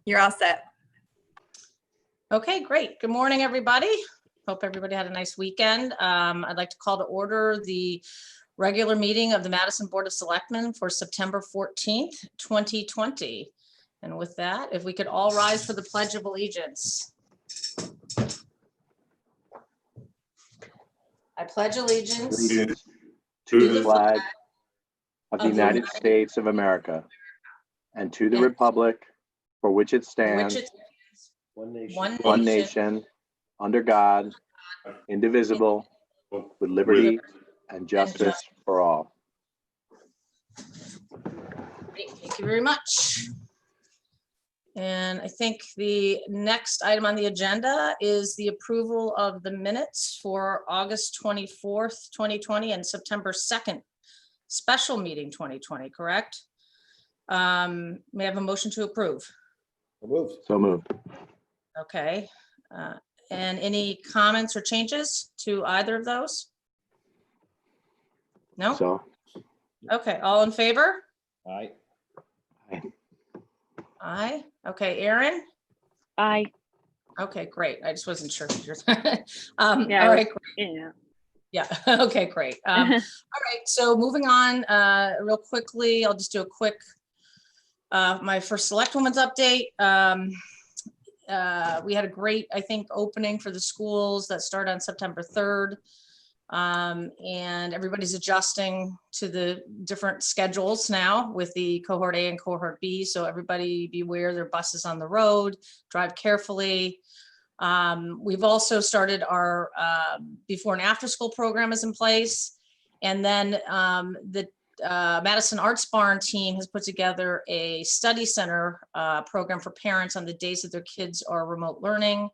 You're all set. Okay, great. Good morning, everybody. Hope everybody had a nice weekend. I'd like to call to order the regular meeting of the Madison Board of Selectmen for September 14th, 2020. And with that, if we could all rise for the Pledge of Allegiance. I pledge allegiance to the flag of the United States of America and to the republic for which it stands, one nation, under God, indivisible, with liberty and justice for all. Great, thank you very much. And I think the next item on the agenda is the approval of the minutes for August 24th, 2020 and September 2nd, special meeting 2020, correct? May I have a motion to approve? So moved. Okay. And any comments or changes to either of those? No? So, Okay, all in favor? Aye. Aye. Okay, Erin? Aye. Okay, great. I just wasn't sure. Yeah, All right. Yeah. Yeah, okay, great. All right, so moving on real quickly, I'll just do a quick, my first select women's update. We had a great, I think, opening for the schools that start on September 3rd. And everybody's adjusting to the different schedules now with the cohort A and cohort B. So everybody beware, there are buses on the road, drive carefully. We've also started our before and after school program is in place. And then the Madison Arts Barn team has put together a study center program for parents on the days that their kids are remote learning.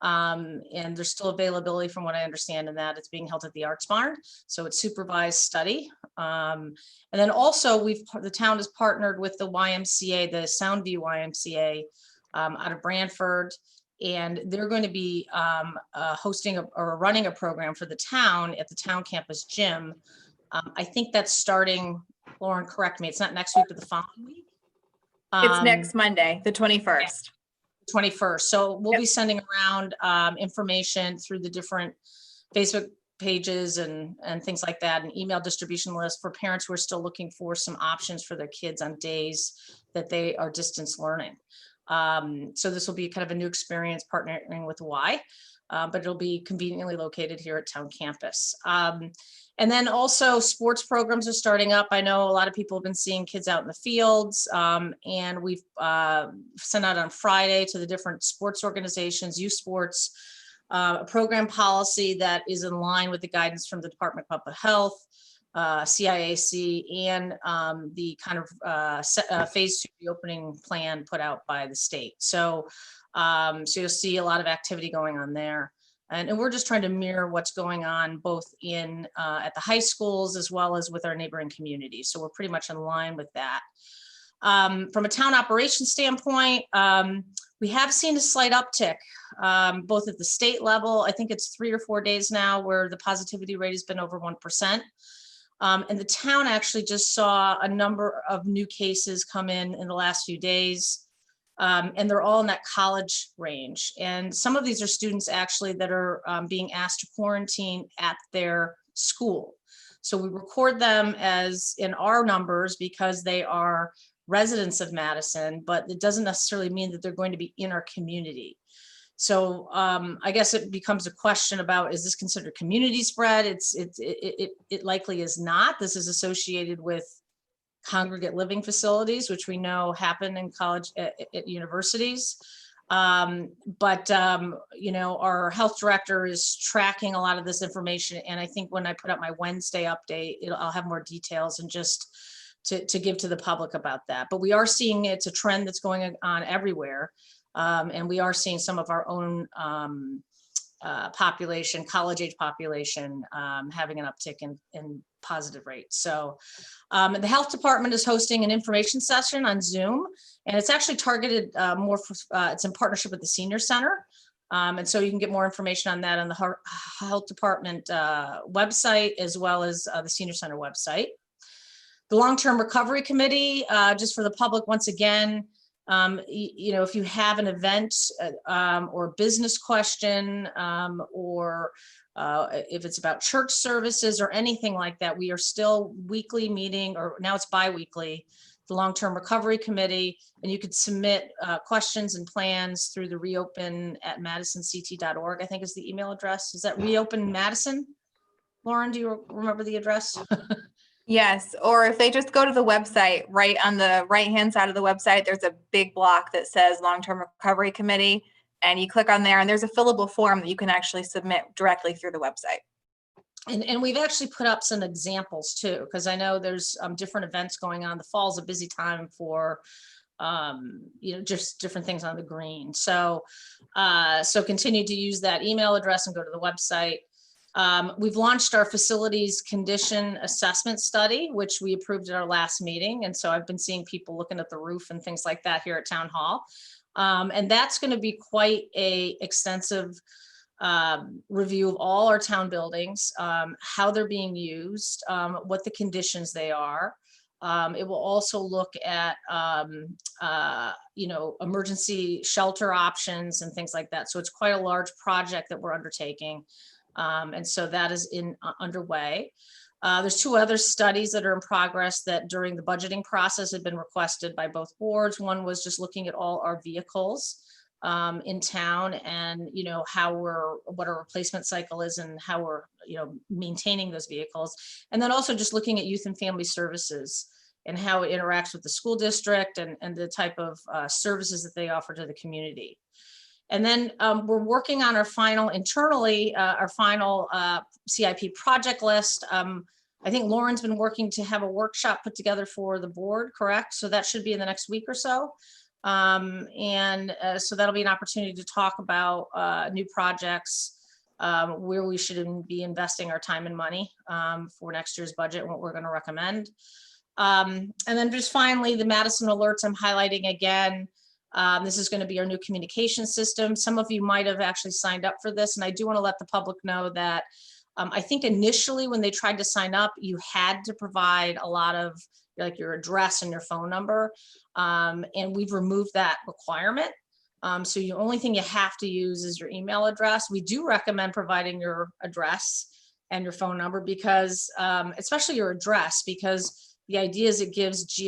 And there's still availability from what I understand in that it's being held at the Arts Barn. So it's supervised study. And then also the town has partnered with the YMCA, the Soundview YMCA out of Brantford. And they're going to be hosting or running a program for the town at the town campus gym. I think that's starting, Lauren, correct me, it's not next week, but the following week. It's next Monday, the 21st. 21st. So we'll be sending around information through the different Facebook pages and things like that, an email distribution list for parents who are still looking for some options for their kids on days that they are distance learning. So this will be kind of a new experience partnering with Y, but it'll be conveniently located here at town campus. And then also sports programs are starting up. I know a lot of people have been seeing kids out in the fields, and we've sent out on Friday to the different sports organizations, youth sports, a program policy that is in line with the guidance from the Department of Public Health, CIAC, and the kind of phase 2 reopening plan put out by the state. So, so you'll see a lot of activity going on there. And we're just trying to mirror what's going on both in at the high schools as well as with our neighboring communities. So we're pretty much in line with that. From a town operations standpoint, we have seen a slight uptick, both at the state level. I think it's 3 or 4 days now where the positivity rate has been over 1%. And the town actually just saw a number of new cases come in the last few days. And they're all in that college range. And some of these are students actually that are being asked to quarantine at their school. So we record them as in our numbers because they are residents of Madison, but it doesn't necessarily mean that they're going to be in our community. So I guess it becomes a question about, is this considered community spread? It likely is not. This is associated with congregate living facilities, which we know happen in college at universities. But you know, our health director is tracking a lot of this information. And I think when I put up my Wednesday update, I'll have more details and just to give to the public about that. But we are seeing it's a trend that's going on everywhere. And we are seeing some of our own population, college age population, having an uptick in positive rates. So the health department is hosting an information session on Zoom, and it's actually targeted more for, it's in partnership with the senior center. And so you can get more information on that on the health department website, as well as the senior center website. The long-term recovery committee, just for the public, once again, You know, if you have an event or business question, or if it's about church services or anything like that, we are still weekly meeting, or now it's bi-weekly, the Long-Term Recovery Committee, and you could submit questions and plans through the reopen@madisonct.org, I think is the email address. Is that Reopen Madison? Lauren, do you remember the address? Yes, or if they just go to the website, right on the right-hand side of the website, there's a big block that says Long-Term Recovery Committee, and you click on there, and there's a fillable form that you can actually submit directly through the website. And we've actually put up some examples too, because I know there's different events going on. The fall's a busy time for, you know, just different things on the green. So, so continue to use that email address and go to the website. We've launched our facilities condition assessment study, which we approved at our last meeting. And so I've been seeing people looking at the roof and things like that here at Town Hall. And that's going to be quite a extensive review of all our town buildings, how they're being used, what the conditions they are. It will also look at, you know, emergency shelter options and things like that. So it's quite a large project that we're undertaking. And so that is underway. There's 2 other studies that are in progress that during the budgeting process had been requested by both boards. One was just looking at all our vehicles in town, and you know what our replacement cycle is and how we're, you know, maintaining those vehicles, and then also just looking at youth and family services and how it interacts with the school district and the type of services that they offer to the community. And then we're working on our final internally, our final CIP project list. I think Lauren's been working to have a workshop put together for the board, correct? So that should be in the next week or so. So that'll be an opportunity to talk about new projects, where we should be investing our time and money for next year's budget and what we're going to recommend. And then just finally, the Madison alerts I'm highlighting again. This is going to be our new communication system. Some of you might have actually signed up for this, and I do want to let the public know that I think initially when they tried to sign up, you had to provide a lot of like your address and your phone number, and we've removed that requirement. So the only thing you have to use is your email address. We do recommend providing your address and your phone number because, especially your address, because the idea is it gives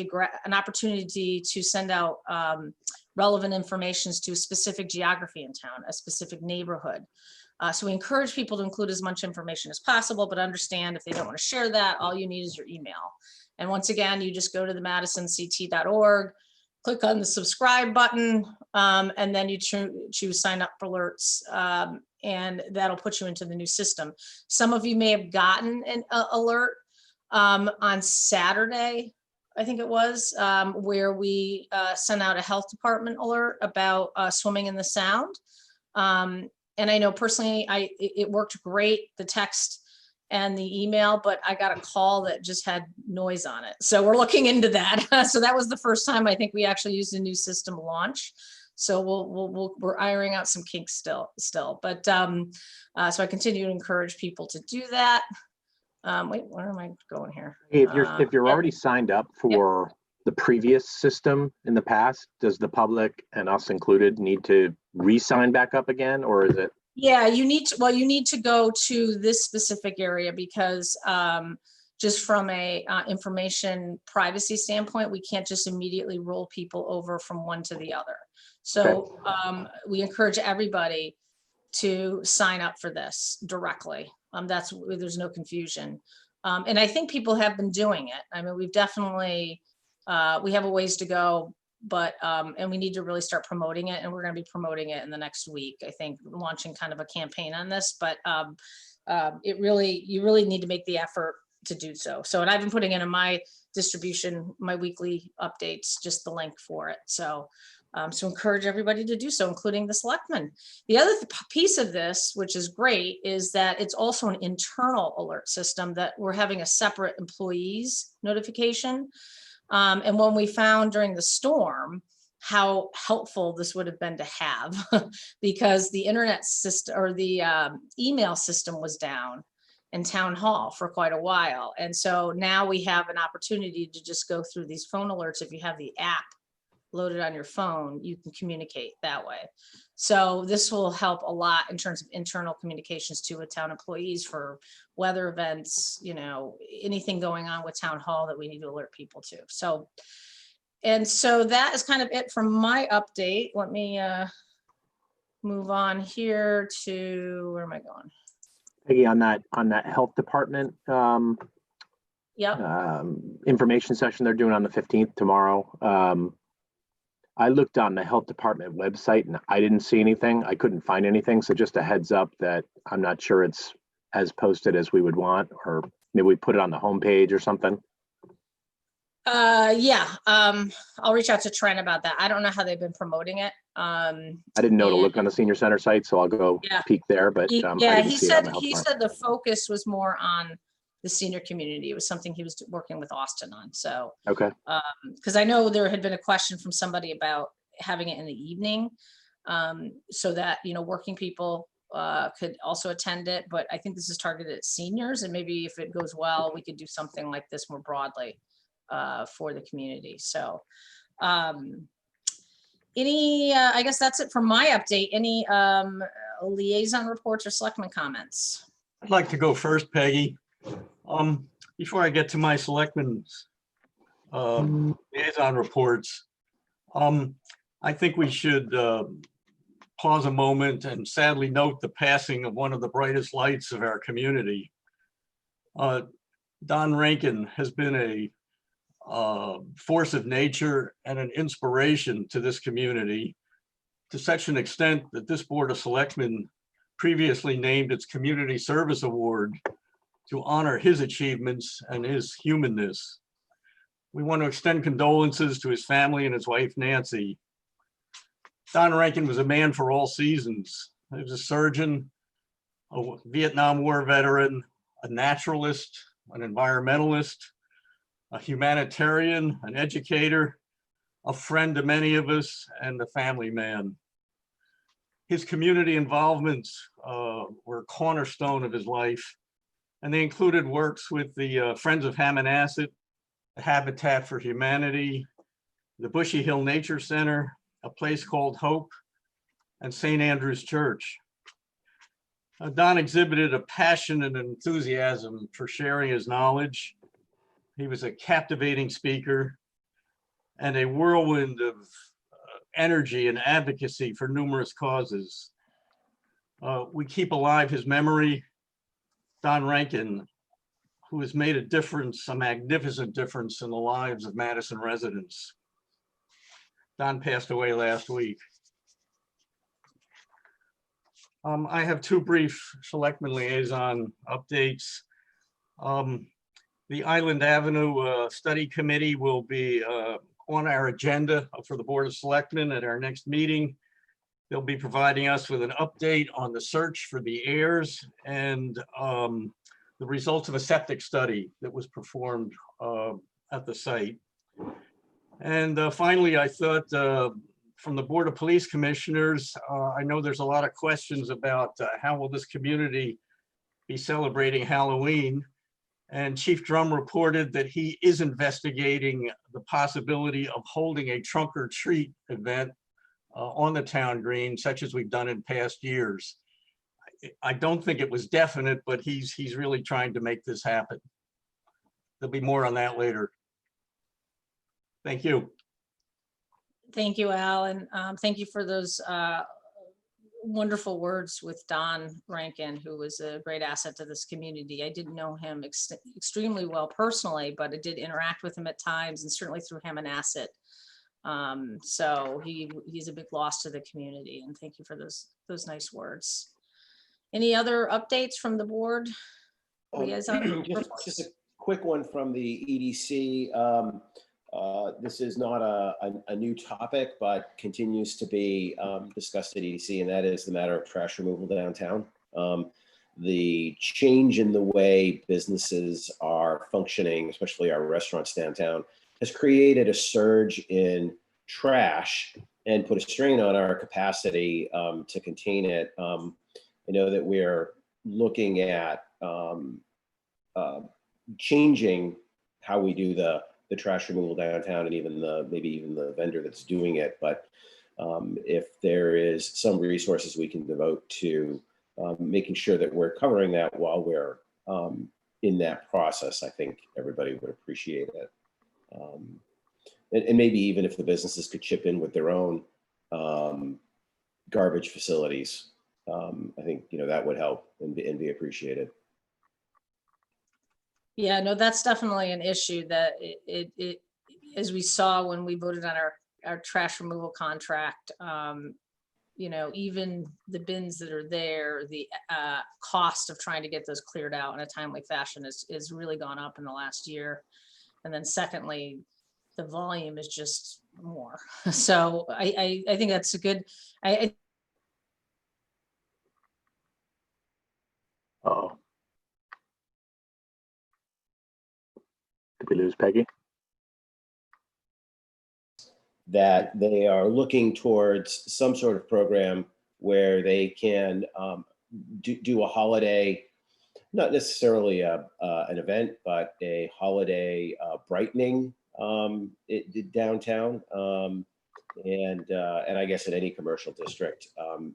an opportunity to send out relevant information to a specific geography in town, a specific neighborhood. So we encourage people to include as much information as possible, but understand if they don't want to share that, all you need is your email. And once again, you just go to the madisonct.org, click on the subscribe button, and then you choose sign up for alerts, and that'll put you into the new system. Some of you may have gotten an alert on Saturday, I think it was, where we sent out a health department alert about swimming in the Sound. And I know personally, it worked great, the text and the email, but I got a call that just had noise on it. So we're looking into that. So that was the first time I think we actually used a new system launch. So we're ironing out some kinks still. But so I continue to encourage people to do that. Wait, where am I going here? If you're already signed up for the previous system in the past, does the public and us included need to re-sign back up again, or is it? Yeah, you need to go to this specific area because just from a information privacy standpoint, we can't just immediately roll people over from one to the other. So we encourage everybody to sign up for this directly. There's no confusion. And I think people have been doing it. I mean, we've definitely, we have a ways to go, but, and we need to really start promoting it, and we're going to be promoting it in the next week, I think, launching kind of a campaign on this, but you really need to make the effort to do so. So, and I've been putting in my distribution, my weekly updates, just the link for it. So, so encourage everybody to do so, including the selectmen. The other piece of this, which is great, is that it's also an internal alert system that we're having a separate employees notification. And when we found during the storm how helpful this would have been to have, because the internet system or the email system was down in town hall for quite a while. And so now we have an opportunity to just go through these phone alerts if you have the app loaded on your phone, you can communicate that way. So this will help a lot in terms of internal communications too with town employees for weather events, you know, anything going on with town hall that we need to alert people to. So, and so that is kind of it from my update. Let me move on here to, where am I going? Peggy, on that health department Yep. information session they're doing on the 15th tomorrow. I looked on the health department website and I didn't see anything. I couldn't find anything. So just a heads up that I'm not sure it's as posted as we would want, or maybe we put it on the homepage or something. Yeah. I'll reach out to Trent about that. I don't know how they've been promoting it. I didn't know to look on the senior center site, so I'll go peek there, but I didn't see it on the health department. Said the focus was more on the senior community. It was something he was working with Austin on. So, okay. Because I know there had been a question from somebody about having it in the evening, so that, you know, working people could also attend it. But I think this is targeted at seniors, and maybe if it goes well, we could do something like this more broadly for the community. So, I guess that's it for my update. Any liaison reports or selectmen comments? I'd like to go first, Peggy. Before I get to my selectmen's liaison reports, I think we should pause a moment and sadly note the passing of one of the brightest lights of our community. Don Rankin has been a force of nature and an inspiration to this community, to such an extent that this Board of Selectmen previously named its Community Service Award to honor his achievements and his humanness. We want to extend condolences to his family and his wife, Nancy. Don Rankin was a man for all seasons. He was a surgeon, a Vietnam War veteran, a naturalist, an environmentalist, a humanitarian, an educator, a friend to many of us, and a family man. His community involvements were a cornerstone of his life, and they included works with the Friends of Hammonasset, the Habitat for Humanity, the Bushy Hill Nature Center, a place called Hope, and St. Andrew's Church. Don exhibited a passion and enthusiasm for sharing his knowledge. He was a captivating speaker and a whirlwind of energy and advocacy for numerous causes. We keep alive his memory. Don Rankin, who has made a difference, a magnificent difference in the lives of Madison residents. Don passed away last week. I have two brief selectmen liaison updates. The Island Avenue Study Committee will be on our agenda for the Board of Selectmen at our next meeting. They'll be providing us with an update on the search for the heirs and the results of a septic study that was performed at the site. And finally, I thought from the Board of Police Commissioners, I know there's a lot of questions about how will this community be celebrating Halloween. And Chief Drum reported that he is investigating the possibility of holding a trunk or treat event on the town green, such as we've done in past years. I don't think it was definite, but he's really trying to make this happen. There'll be more on that later. Thank you. Thank you, Al, and thank you for those wonderful words with Don Rankin, who was a great asset to this community. I didn't know him extremely well personally, but I did interact with him at times, and certainly through Hammonasset. So he's a big loss to the community, and thank you for those nice words. Any other updates from the board? Just a quick one from the EDC. This is not a new topic, but continues to be discussed at EDC, and that is the matter of trash removal downtown. The change in the way businesses are functioning, especially our restaurants downtown, has created a surge in trash and put a strain on our capacity to contain it. I know that we're looking at changing how we do the the trash removal downtown and even maybe even the vendor that's doing it. But if there is some resources we can devote to making sure that we're covering that while we're in that process, I think everybody would appreciate it. And maybe even if the businesses could chip in with their own garbage facilities, I think, you know, that would help and be appreciated. Yeah, no, that's definitely an issue that it as we saw when we voted on our trash removal contract, you know, even the bins that are there, the cost of trying to get those cleared out in a timely fashion is really gone up in the last year. And then secondly, the volume is just more. So I think that's a good, Uh-oh. Did we lose Peggy? That they are looking towards some sort of program where they can do a holiday, not necessarily an event, but a holiday brightening downtown, and I guess in any commercial district.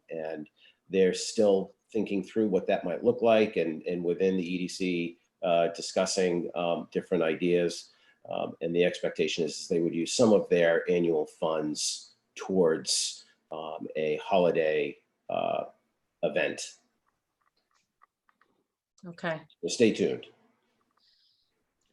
And they're still thinking through what that might look like, and within the EDC discussing different ideas. And the expectation is they would use some of their annual funds towards a holiday event. okay. So stay tuned.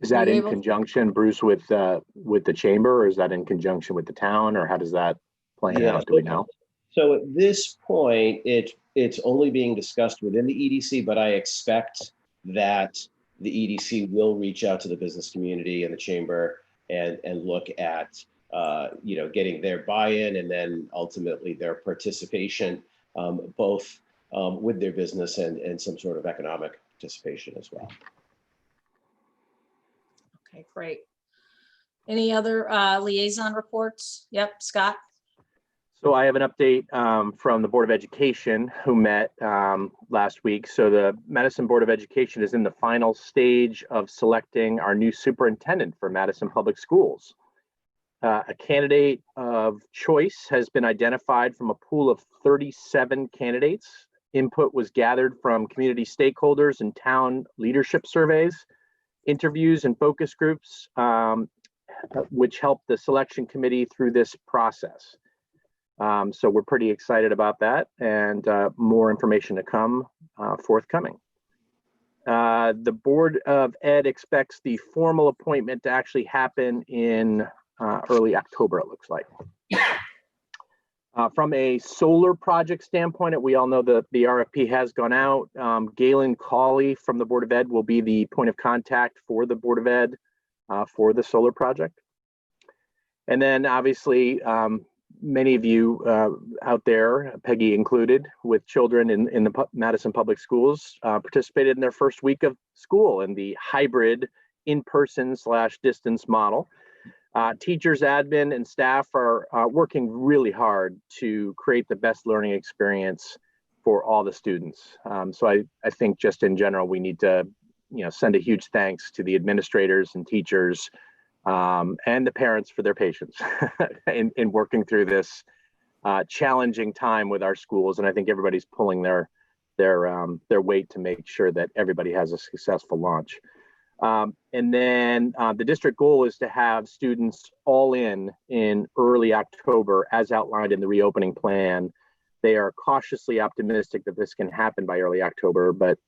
Is that in conjunction, Bruce, with the chamber, or is that in conjunction with the town, or how does that play out? Do we know? So at this point, it's only being discussed within the EDC, but I expect that the EDC will reach out to the business community and the chamber and look at you know, getting their buy-in and then ultimately their participation, both with their business and some sort of economic participation as well. Okay, great. Any other liaison reports? Yep, Scott. So I have an update from the Board of Education, who met last week. So the Madison Board of Education is in the final stage of selecting our new superintendent for Madison Public Schools. A candidate of choice has been identified from a pool of 37 candidates. Input was gathered from community stakeholders and town leadership surveys, interviews and focus groups, which helped the selection committee through this process. So we're pretty excited about that, and more information to come forthcoming. The Board of Ed expects the formal appointment to actually happen in early October, it looks like. From a solar project standpoint, we all know that the RFP has gone out. Galen Cawley from the Board of Ed will be the point of contact for the Board of Ed for the solar project. And then obviously, many of you out there, Peggy included, with children in the Madison Public Schools, participated in their first week of school in the hybrid in-person / distance model. Teachers, admin, and staff are working really hard to create the best learning experience for all the students. So I think just in general, we need to, you know, send a huge thanks to the administrators and teachers and the parents for their patience in working through this challenging time with our schools. And I think everybody's pulling their weight to make sure that everybody has a successful launch. And then the district goal is to have students all in early October, as outlined in the reopening plan. They are cautiously optimistic that this can happen by early October, but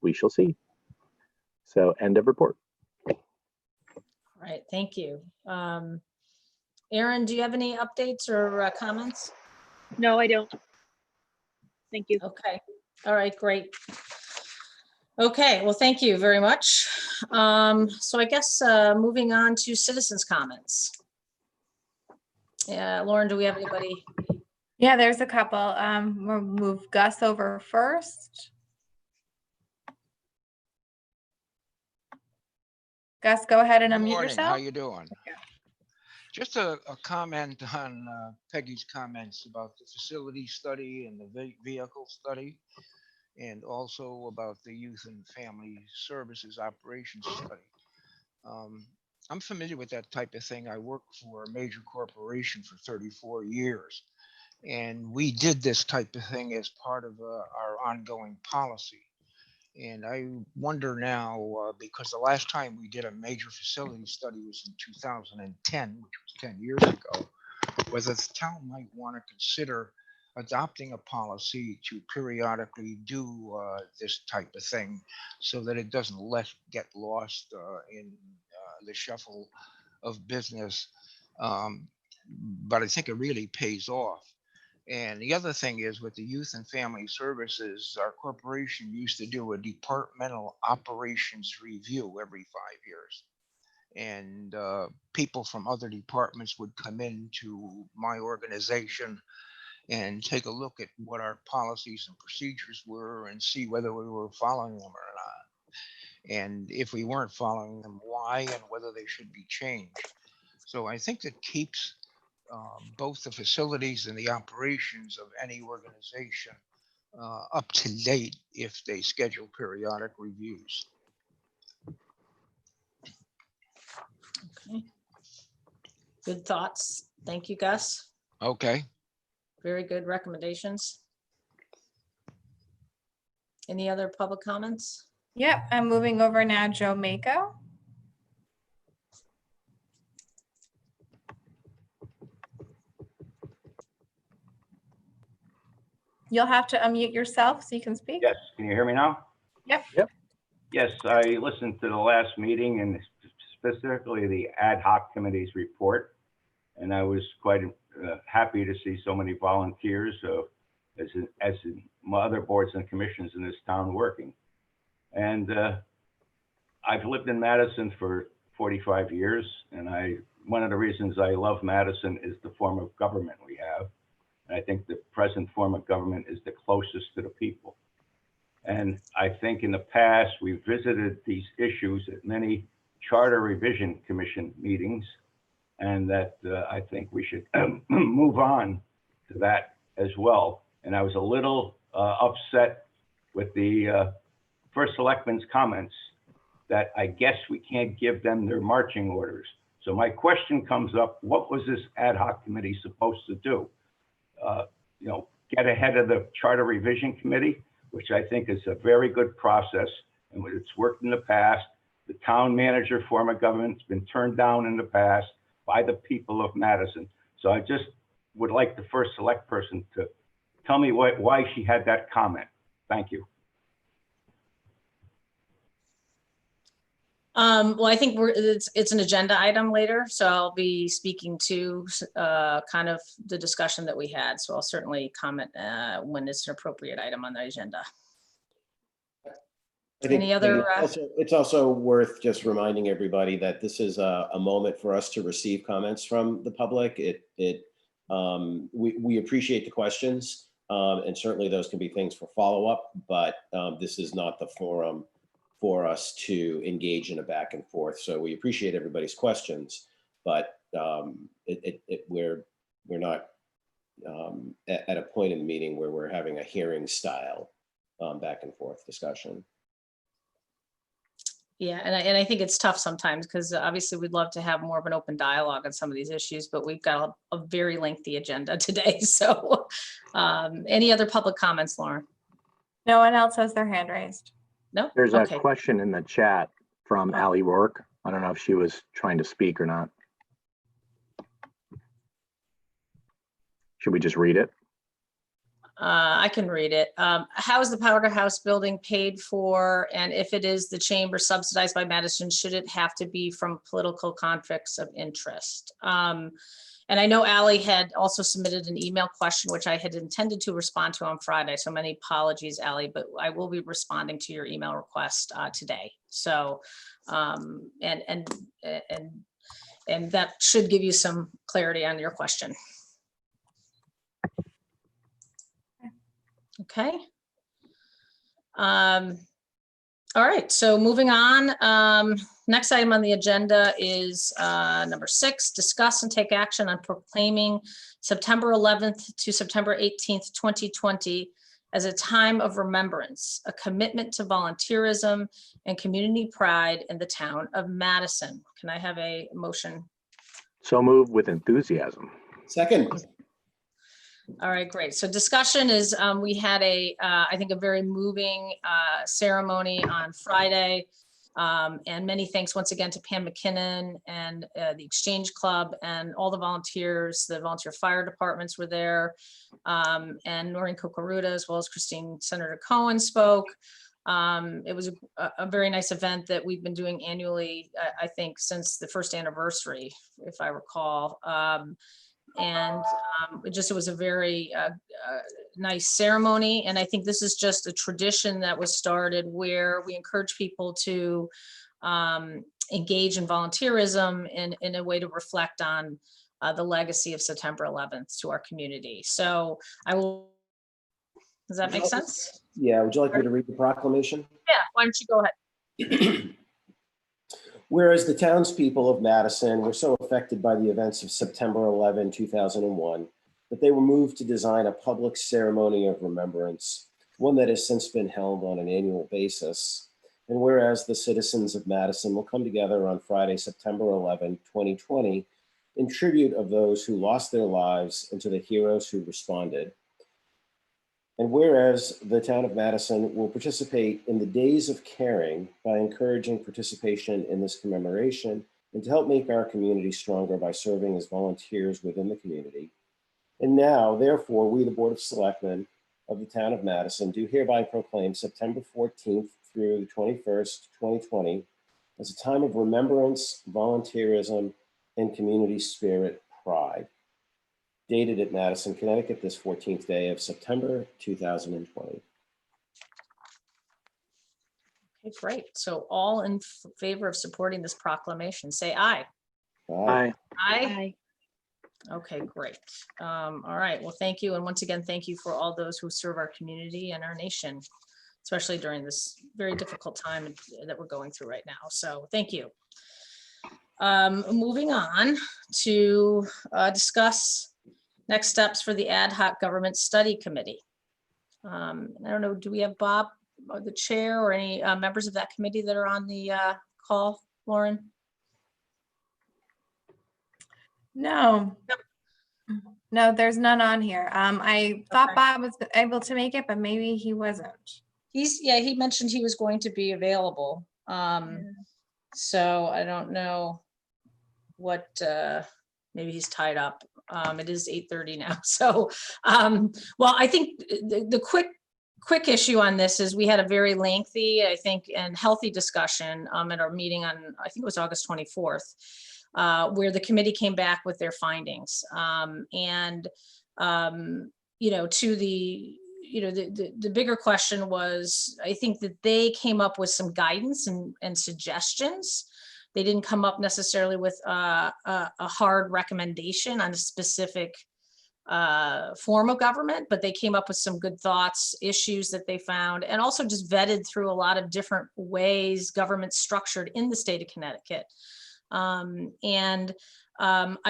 we shall see. So, end of report. All right, thank you. Erin, do you have any updates or comments? No, I don't. Thank you. Okay, all right, great. Okay, well, thank you very much. So I guess moving on to citizens' comments. Yeah, Lauren, do we have anybody? Yeah, there's a couple. We'll move Gus over first. Gus, go ahead and Good unmute morning. yourself. How you doing? Just a comment on Peggy's comments about the facility study and the vehicle study, and also about the youth and family services operations study. I'm familiar with that type of thing. I worked for a major corporation for 34 years. And we did this type of thing as part of our ongoing policy. And I wonder now, because the last time we did a major facility study was in 2010, which was 10 years ago, whether the town might want to consider adopting a policy to periodically do this type of thing so that it doesn't get lost in the shuffle of business. But I think it really pays off. And the other thing is with the Youth and Family Services, our corporation used to do a departmental operations review every 5 years. And people from other departments would come into my organization and take a look at what our policies and procedures were and see whether we were following them or not. And if we weren't following them, why and whether they should be changed. So I think that keeps both the facilities and the operations of any organization up to date if they schedule periodic reviews. Okay. Good thoughts. Thank you, Gus. Okay. Very good recommendations. Any other public comments? Yep, I'm moving over now, Joe Mako. You'll have to unmute yourself so you can speak. Yes, can you hear me now? Yep. Yep. Yes, I listened to the last meeting and specifically the ad hoc committee's report. And I was quite happy to see so many volunteers as in my other boards and commissions in this town working. And I've lived in Madison for 45 years. And one of the reasons I love Madison is the form of government we have. I think the present form of government is the closest to the people. And I think in the past, we've visited these issues at many Charter Revision Commission meetings, and that I think we should move on to that as well. And I was a little upset with the first selectman's comments that I guess we can't give them their marching orders. So my question comes up, what was this ad hoc committee supposed to do? Get ahead of the Charter Revision Committee, which I think is a very good process and it's worked in the past. The town manager form of government's been turned down in the past by the people of Madison. So I just would like the first select person to tell me why she had that comment. Thank you. Well, I think it's an agenda item later, so I'll be speaking to kind of the discussion that we had. So I'll certainly comment when it's an appropriate item on the agenda. Any other? It's also worth just reminding everybody that this is a moment for us to receive comments from the public. We appreciate the questions, and certainly those can be things for follow-up, but this is not the forum for us to engage in a back and forth. So we appreciate everybody's questions, but we're not at a point in the meeting where we're having a hearing style back and forth discussion. Yeah, and I think it's tough sometimes because obviously we'd love to have more of an open dialogue on some of these issues, but we've got a very lengthy agenda today. So any other public comments, Lauren? No one else has their hand raised. No? There's Okay. a question in the chat from Allie Rourke. I don't know if she was trying to speak or not. Should we just read it? I can read it. How is the Powder House building paid for? And if it is the chamber subsidized by Madison, should it have to be from political conflicts of interest? And I know Ally had also submitted an email question, which I had intended to respond to on Friday. So many apologies, Ally, but I will be responding to your email request today. So, and that should give you some clarity on your question. Okay. All right, so moving on. Next item on the agenda is number 6, discuss and take action on proclaiming September 11th to September 18th, 2020 as a time of remembrance, a commitment to volunteerism and community pride in the town of Madison. Can I have a motion? So moved with enthusiasm. Second. All right, great. So discussion is, we had I think a very moving ceremony on Friday. And many thanks once again to Pam McKinnon and the Exchange Club and all the volunteers. The volunteer fire departments were there, and Noreen Kokoruda, as well as Senator Cohen spoke. It was a very nice event that we've been doing annually, I think, since the first anniversary, if I recall. It was a very nice ceremony. And I think this is just a tradition that was started where we encourage people to engage in volunteerism in a way to reflect on the legacy of September 11th to our community. So does that make sense? Yeah, would you like me to read the proclamation? Yeah, why don't you go ahead? Whereas the townspeople of Madison were so affected by the events of September 11, 2001, that they were moved to design a public ceremony of remembrance, one that has since been held on an annual basis. And whereas the citizens of Madison will come together on Friday, September 11, 2020, in tribute of those who lost their lives and to the heroes who responded. And whereas the town of Madison will participate in the Days of Caring by encouraging participation in this commemoration and to help make our community stronger by serving as volunteers within the community. And now, therefore, we, the Board of Selectmen of the town of Madison, do hereby proclaim September 14th through the 21st, 2020, as a time of remembrance, volunteerism, and community spirit pride. Dated at Madison, Connecticut, this 14th day of September, 2020. Okay, great. So all in favor of supporting this proclamation, say aye. Aye. Aye. Okay, great. All right. Well, thank you. And once again, thank you for all those who serve our community and our nation, especially during this very difficult time that we're going through right now. So thank you. Moving on to discuss next steps for the Ad Hoc Government Study Committee. I don't know, do we have Bob, the chair, or any members of that committee that are on the call, Lauren? No. No, there's none on here. I thought Bob was able to make it, but maybe he wasn't. He mentioned he was going to be available. So I don't know what, maybe he's tied up. It is 8:30 now. So, well, I think the quick issue on this is we had a very lengthy, I think, and healthy discussion at our meeting on, I think it was August 24th, where the committee came back with their findings. The bigger question was, I think that they came up with some guidance and suggestions. They didn't come up necessarily with a hard recommendation on a specific form of government, but they came up with some good thoughts, issues that they found, and also just vetted through a lot of different ways government's structured in the state of Connecticut. I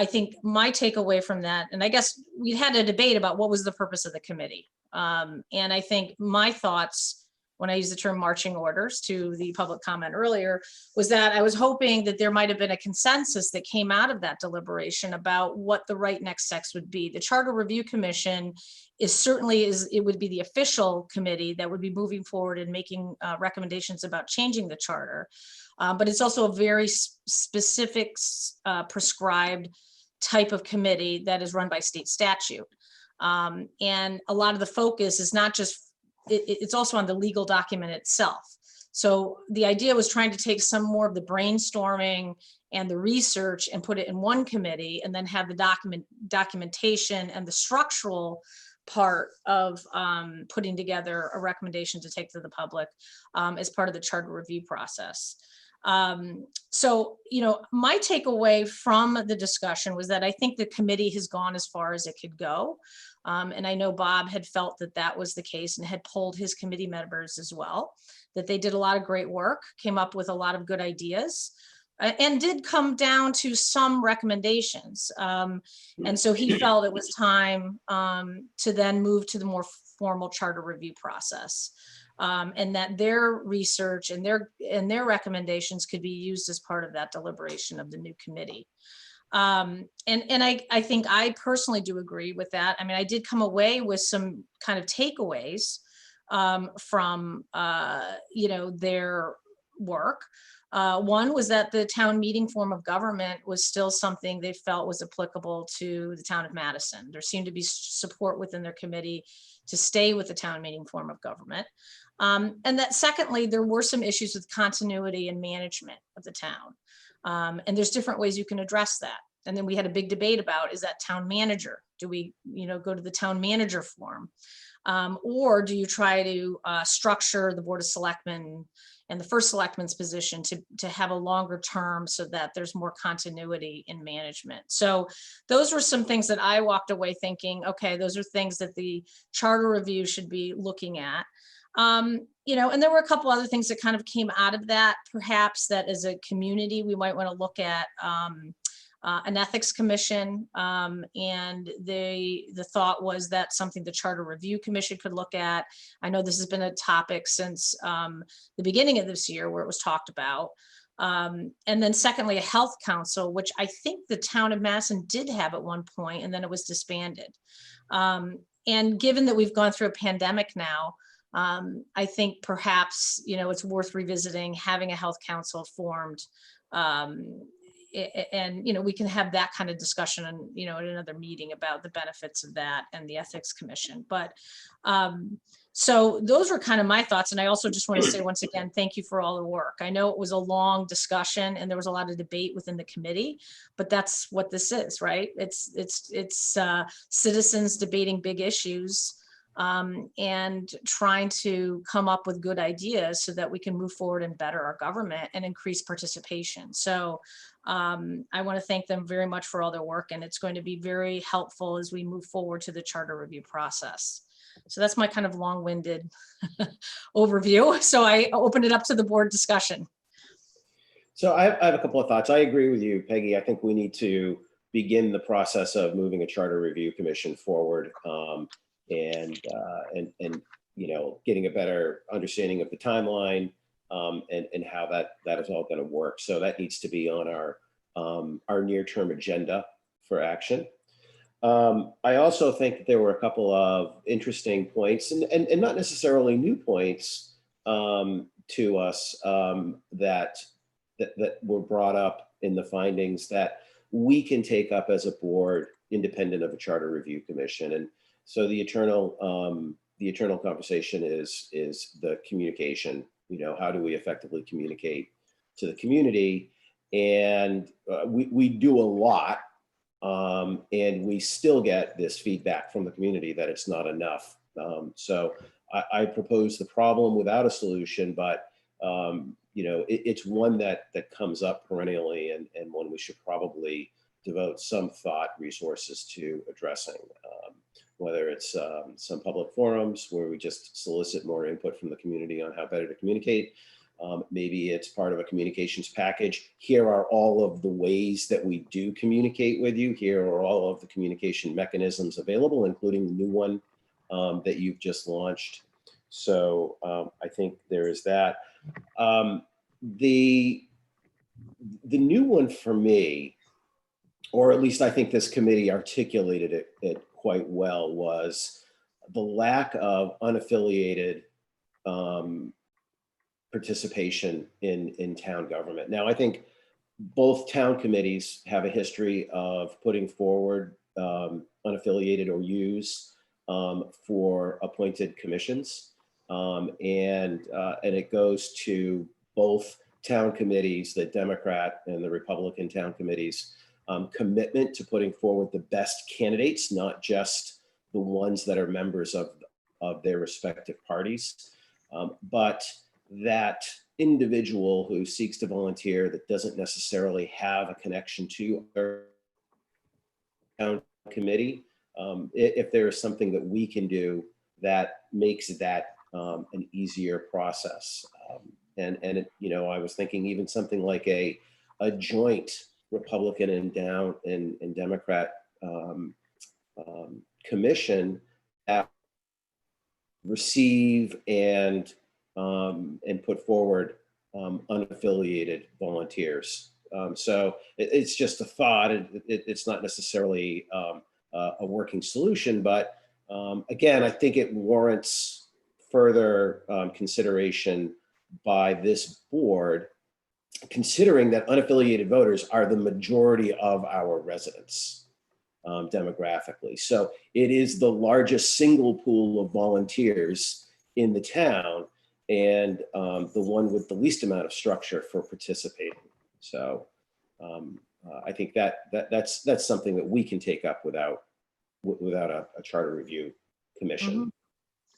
think my takeaway from that, and I guess we had a debate about what was the purpose of the committee. And I think my thoughts, when I used the term marching orders to the public comment earlier, was that I was hoping that there might have been a consensus that came out of that deliberation about what the right next steps would be. The Charter Review Commission it would be the official committee that would be moving forward and making recommendations about changing the charter. But it's also a very specific prescribed type of committee that is run by state statute. And a lot of the focus is not just, it's also on the legal document itself. So the idea was trying to take some more of the brainstorming and the research and put it in one committee, and then have the documentation and the structural part of putting together a recommendation to take to the public as part of the charter review process. So, my takeaway from the discussion was that I think the committee has gone as far as it could go. And I know Bob had felt that that was the case and had polled his committee members as well, that they did a lot of great work, came up with a lot of good ideas. and did come down to some recommendations. And so he felt it was time to then move to the more formal charter review process. And that their research and their recommendations could be used as part of that deliberation of the new committee. And I think I personally do agree with that. I mean, I did come away with some kind of takeaways from their work. One was that the town meeting form of government was still something they felt was applicable to the town of Madison. There seemed to be support within their committee to stay with the town meeting form of government. And that secondly, there were some issues with continuity and management of the town. And there's different ways you can address that. And then we had a big debate about, is that town manager? Do we, go to the town manager form? Or do you try to structure the Board of Selectmen and the first selectman's position to have a longer term so that there's more continuity in management? So those were some things that I walked away thinking, okay, those are things that the charter review should be looking at. And there were a couple other things that kind of came out of that, perhaps that as a community, we might want to look at an ethics commission. And the thought was that something the Charter Review Commission could look at. I know this has been a topic since the beginning of this year where it was talked about. And then secondly, a health council, which I think the town of Madison did have at one point, and then it was disbanded. And given that we've gone through a pandemic now, I think perhaps, it's worth revisiting having a health council formed. And, we can have that kind of discussion and, in another meeting about the benefits of that and the ethics commission. But so those were kind of my thoughts. And I also just want to say once again, thank you for all the work. I know it was a long discussion and there was a lot of debate within the committee, but that's what this is, right? It's citizens debating big issues. And trying to come up with good ideas so that we can move forward and better our government and increase participation. So I want to thank them very much for all their work, and it's going to be very helpful as we move forward to the charter review process. So that's my kind of long-winded overview. So I open it up to the board discussion. So I have a couple of thoughts. I agree with you, Peggy. I think we need to begin the process of moving a charter review commission forward. And getting a better understanding of the timeline and how that is all going to work. So that needs to be on our near-term agenda for action. I also think that there were a couple of interesting points and not necessarily new points to us that were brought up in the findings that we can take up as a board independent of a charter review commission. And so the eternal conversation is the communication. How do we effectively communicate to the community? And we do a lot, and we still get this feedback from the community that it's not enough. So I propose the problem without a solution, but it's one that comes up perennially and one we should probably devote some thought resources to addressing. Whether it's some public forums where we just solicit more input from the community on how better to communicate. Maybe it's part of a communications package. Here are all of the ways that we do communicate with you. Here are all of the communication mechanisms available, including the new one that you've just launched. So I think there is that. The new one for me, or at least I think this committee articulated it quite well, was the lack of unaffiliated participation in town government. Now, I think both town committees have a history of putting forward unaffiliated or use for appointed commissions. And it goes to both town committees, the Democrat and the Republican town committees, commitment to putting forward the best candidates, not just the ones that are members of their respective parties, but that individual who seeks to volunteer that doesn't necessarily have a connection to our town committee, if there is something that we can do that makes that an easier process. And I was thinking even something like a a joint Republican and Democrat commission that receive and put forward unaffiliated volunteers. So it's just a thought. It's not necessarily a working solution, but again, I think it warrants further consideration by this board, considering that unaffiliated voters are the majority of our residents demographically. So it is the largest single pool of volunteers in the town, and the one with the least amount of structure for participating. So I think that's something that we can take up without a charter review commission. Mm-hmm.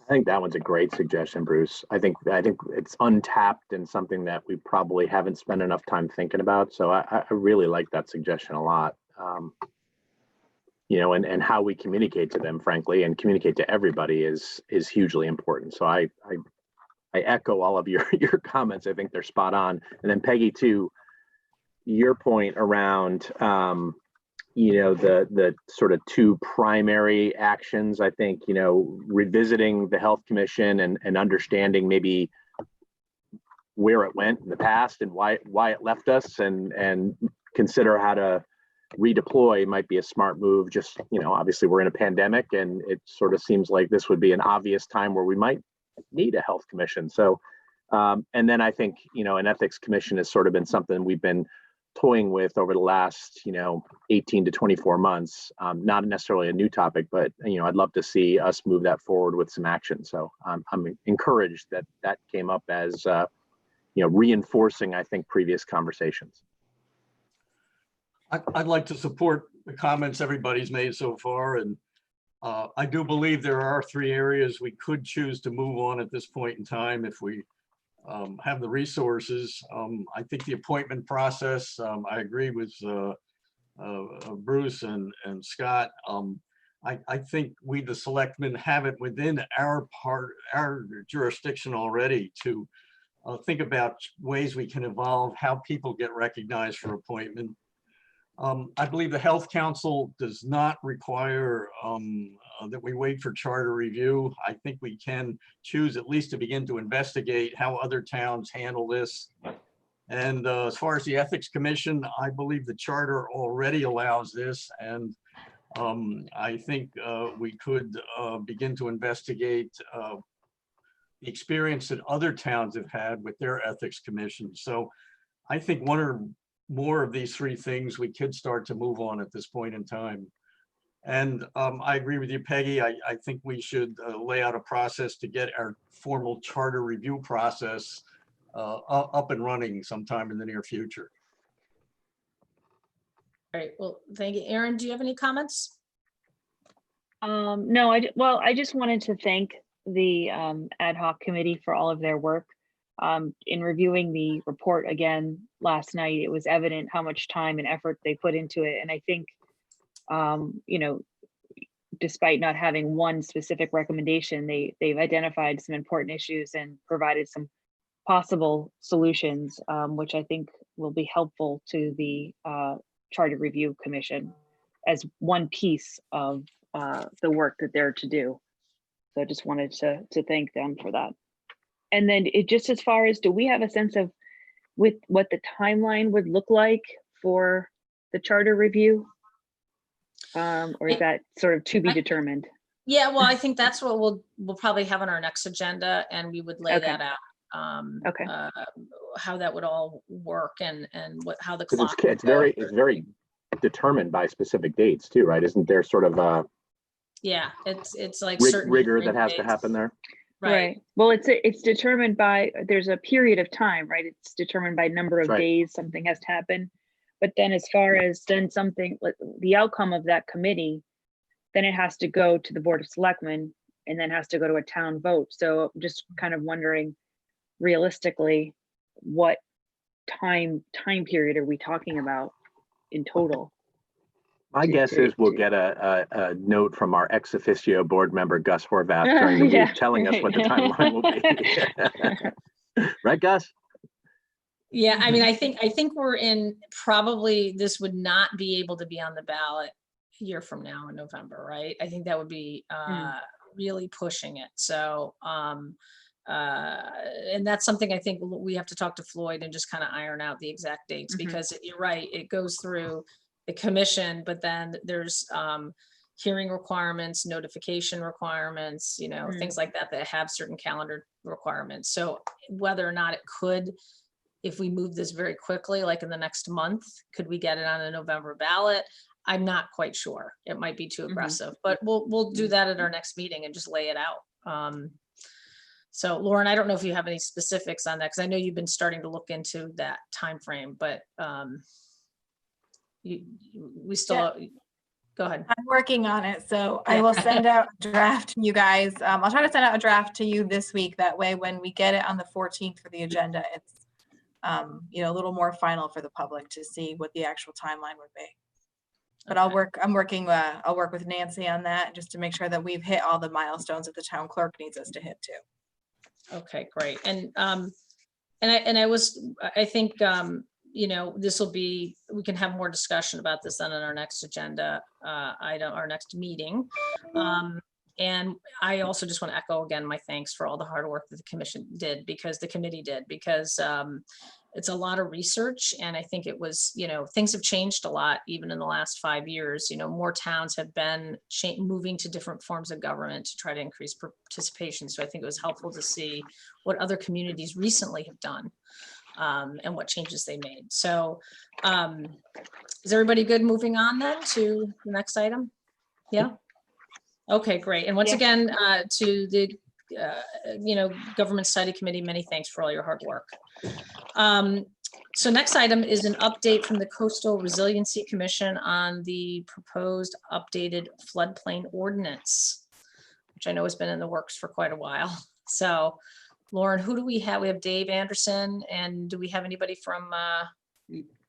I think that one's a great suggestion, Bruce. I think it's untapped and something that we probably haven't spent enough time thinking about. So I really like that suggestion a lot. You know, and how we communicate to them, frankly, and communicate to everybody is hugely important. So I echo all of your comments. I think they're spot on. And then Peggy, to your point around you know, the sort of two primary actions, I think, you know, revisiting the Health Commission and understanding maybe where it went in the past and why it left us, and consider how to redeploy might be a smart move. Just, you know, obviously we're in a pandemic, and it sort of seems like this would be an obvious time where we might need a Health Commission. So, and then I think, you know, an Ethics Commission has sort of been something we've been toying with over the last, you know, 18 to 24 months. Not necessarily a new topic, but, you know, I'd love to see us move that forward with some action. So I'm encouraged that came up as, you know, reinforcing, I think, previous conversations. I'd like to support the comments everybody's made so far. And I do believe there are 3 areas we could choose to move on at this point in time if we have the resources. I think the appointment process, I agree with Bruce and Scott. I think we, the selectmen, have it within our jurisdiction already to think about ways we can evolve how people get recognized for appointment. I believe the Health Council does not require that we wait for charter review. I think we can choose at least to begin to investigate how other towns handle this. And as far as the Ethics Commission, I believe the charter already allows this. And I think we could begin to investigate the experience that other towns have had with their Ethics Commission. So I think one or more of these 3 things we could start to move on at this point in time. And I agree with you, Peggy. I think we should lay out a process to get our formal charter review process up and running sometime in the near future. All right, well, thank you. Erin, do you have any comments? No, I just wanted to thank the ad hoc committee for all of their work. In reviewing the report again last night, it was evident how much time and effort they put into it. And I think, you know, despite not having one specific recommendation, they've identified some important issues and provided some possible solutions, which I think will be helpful to the Charter Review Commission as one piece of the work that they're to do. So I just wanted to thank them for that. And then it just, as far as, do we have a sense of with what the timeline would look like for the charter review? Or is that sort of to be determined? Yeah, well, I think that's what we'll probably have on our next agenda, and we would lay that out. Okay. How that would all work and how the clock. It's very determined by specific dates too, right? Isn't there sort of yeah, it's like certain rigor that has to happen there? Right. Well, it's determined by, there's a period of time, right? It's determined by number of days something has to happen. But then as far as then something, like the outcome of that committee, then it has to go to the Board of Selectmen and then has to go to a town vote. So just kind of wondering realistically, what time period are we talking about in total? My guess is we'll get a note from our ex officio board member, Gus Horvath, during the week telling us what the timeline will be. Right, Gus? Yeah, I mean, I think we're in, probably this would not be able to be on the ballot a year from now in November, right? I think that would be really pushing it. So, and that's something I think we have to talk to Floyd and just kind of iron out the exact dates, because you're right, it goes through the commission, but then there's hearing requirements, notification requirements, you know, things like that that have certain calendar requirements. So whether or not it could, if we move this very quickly, like in the next month, could we get it on a November ballot? I'm not quite sure. It might be too aggressive, but we'll do that at our next meeting and just lay it out. So Lauren, I don't know if you have any specifics on that, because I know you've been starting to look into that time frame, but we still, go ahead. I'm working on it, so I will send out a draft to you guys. I'll try to send out a draft to you this week. That way, when we get it on the 14th for the agenda, it's you know, a little more final for the public to see what the actual timeline would be. But I'm working with Nancy on that, just to make sure that we've hit all the milestones that the town clerk needs us to hit too. Okay, great. And I think, you know, this will be, we can have more discussion about this then in our next agenda item, our next meeting. And I also just want to echo again my thanks for all the hard work that the commission did, because the committee did, because it's a lot of research. And I think it was, you know, things have changed a lot, even in the last 5 years. You know, more towns have been moving to different forms of government to try to increase participation. So I think it was helpful to see what other communities recently have done and what changes they made. So is everybody good moving on then to the next item? Yeah. Okay, great. And once again, to the, you know, Government Study Committee, many thanks for all your hard work. So next item is an update from the Coastal Resiliency Commission on the proposed updated floodplain ordinance, which I know has been in the works for quite a while. So Lauren, who do we have? We have Dave Anderson, and do we have anybody from?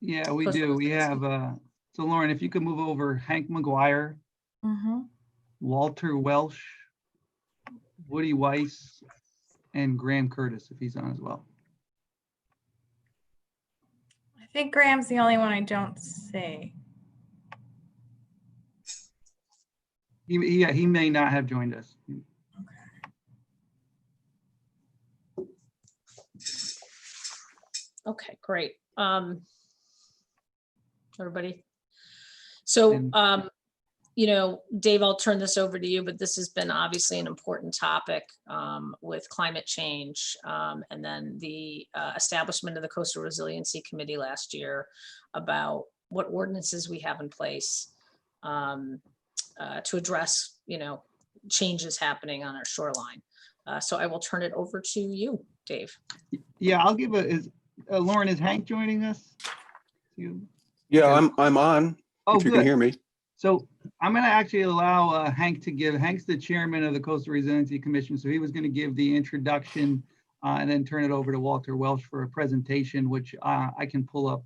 Yeah, we do. We have, so Lauren, if you could move over Hank McGuire, Walter Welsh, Woody Weiss, and Graham Curtis, if he's on as well. I think Graham's the only one I don't see. He may not have joined us. Okay, great. Everybody. So, you know, Dave, I'll turn this over to you, but this has been obviously an important topic with climate change and then the establishment of the Coastal Resiliency Committee last year about what ordinances we have in place to address, you know, changes happening on our shoreline. So I will turn it over to you, Dave. Yeah, I'll give Lauren, is Hank joining us? Yeah, I'm on. Oh, if you good. can hear me. So I'm going to actually allow Hank to give. Hank's the chairman of the Coastal Resiliency Commission, so he was going to give the introduction and then turn it over to Walter Welsh for a presentation, which I can pull up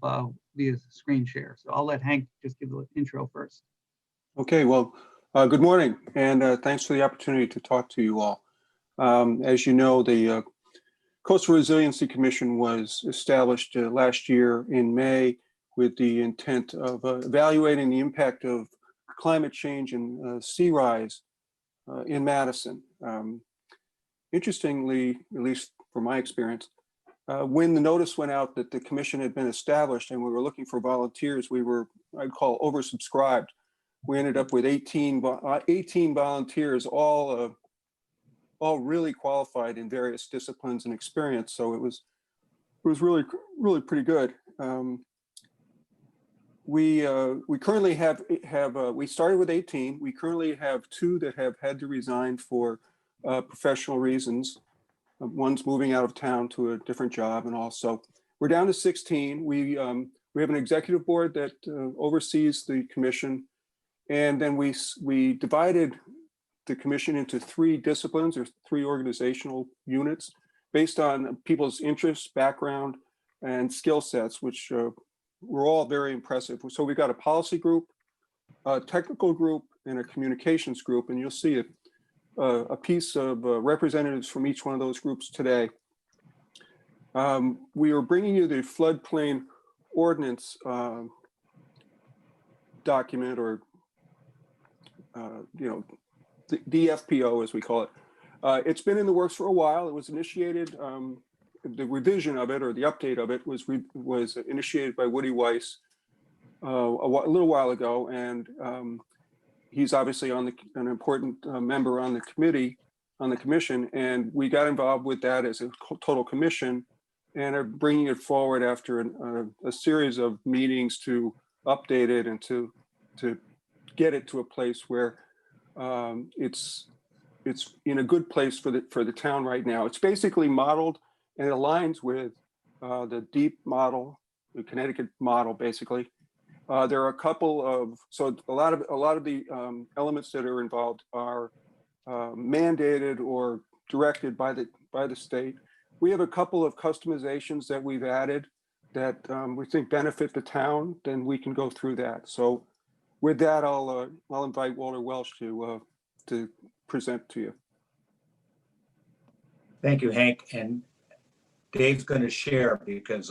via screen share. So I'll let Hank just give the intro first. Okay, well, good morning, and thanks for the opportunity to talk to you all. As you know, the Coastal Resiliency Commission was established last year in May with the intent of evaluating the impact of climate change and sea rise in Madison. Interestingly, at least from my experience, when the notice went out that the commission had been established and we were looking for volunteers, we were, I'd call, oversubscribed. We ended up with 18 volunteers, all really qualified in various disciplines and experience. So it was really pretty good. We currently have we started with 18. We currently have 2 that have had to resign for professional reasons. One's moving out of town to a different job, and also we're down to 16. We have an executive board that oversees the commission, and then we divided the commission into 3 disciplines or 3 organizational units based on people's interests, background, and skill sets, which were all very impressive. So we've got a policy group, a technical group, and a communications group, and you'll see a piece of representatives from each one of those groups today. We are bringing you the floodplain ordinance document, or the DFPO as we call it. It's been in the works for a while. It was initiated, the revision of it, or the update of it, was initiated by Woody Weiss a little while ago, and he's obviously an important member on the commission, and we got involved with that as a total commission, and are bringing it forward after a series of meetings to update it and to get it to a place where it's in a good place for the town right now. It's basically modeled and it aligns with the DEEP model, the Connecticut model, basically. There are a couple of, so a lot of the elements that are involved are mandated or directed by the state. We have a couple of customizations that we've added that we think benefit the town. Then we can go through that. So with that, I'll invite Walter Welsh to present to you. Thank you, Hank. And Dave's going to share, because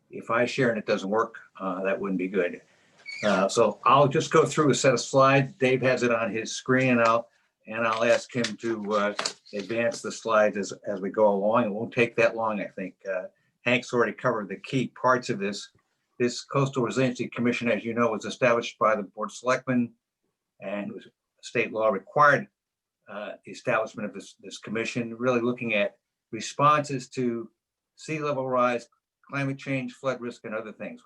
if I share and it doesn't work, that wouldn't be good. So I'll just go through a set of slides. Dave has it on his screen, and I'll ask him to advance the slides as we go along. It won't take that long, I think. Hank's already covered the key parts of this. This Coastal Resiliency Commission, as you know, was established by the Board of Selectmen, and state law required the establishment of this commission, really looking at responses to sea level rise, climate change, flood risk, and other things.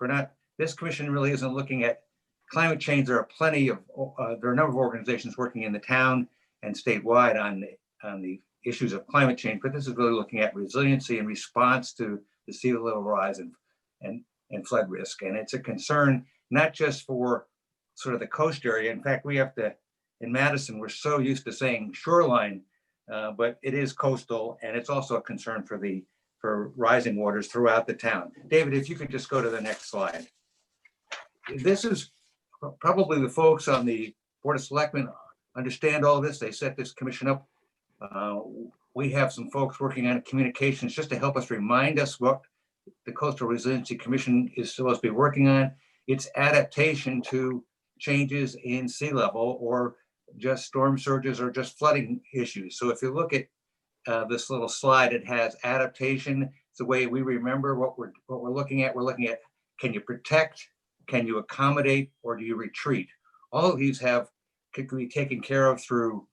This commission really isn't looking at climate change. There are plenty of, there are a number of organizations working in the town and statewide on the issues of climate change, but this is really looking at resiliency in response to the sea level rise and flood risk. And it's a concern, not just for sort of the coast area. In fact, we have to, in Madison, we're so used to saying shoreline, but it is coastal, and it's also a concern for rising waters throughout the town. David, if you could just go to the next slide. This is probably the folks on the Board of Selectmen understand all this. They set this commission up. We have some folks working on communications just to help us remind us what the Coastal Resiliency Commission is supposed to be working on. It's adaptation to changes in sea level, or just storm surges, or just flooding issues. So if you look at this little slide, it has adaptation. It's the way we remember what we're looking at. We're looking at, can you protect, can you accommodate, or do you retreat? All of these could be taken care of through,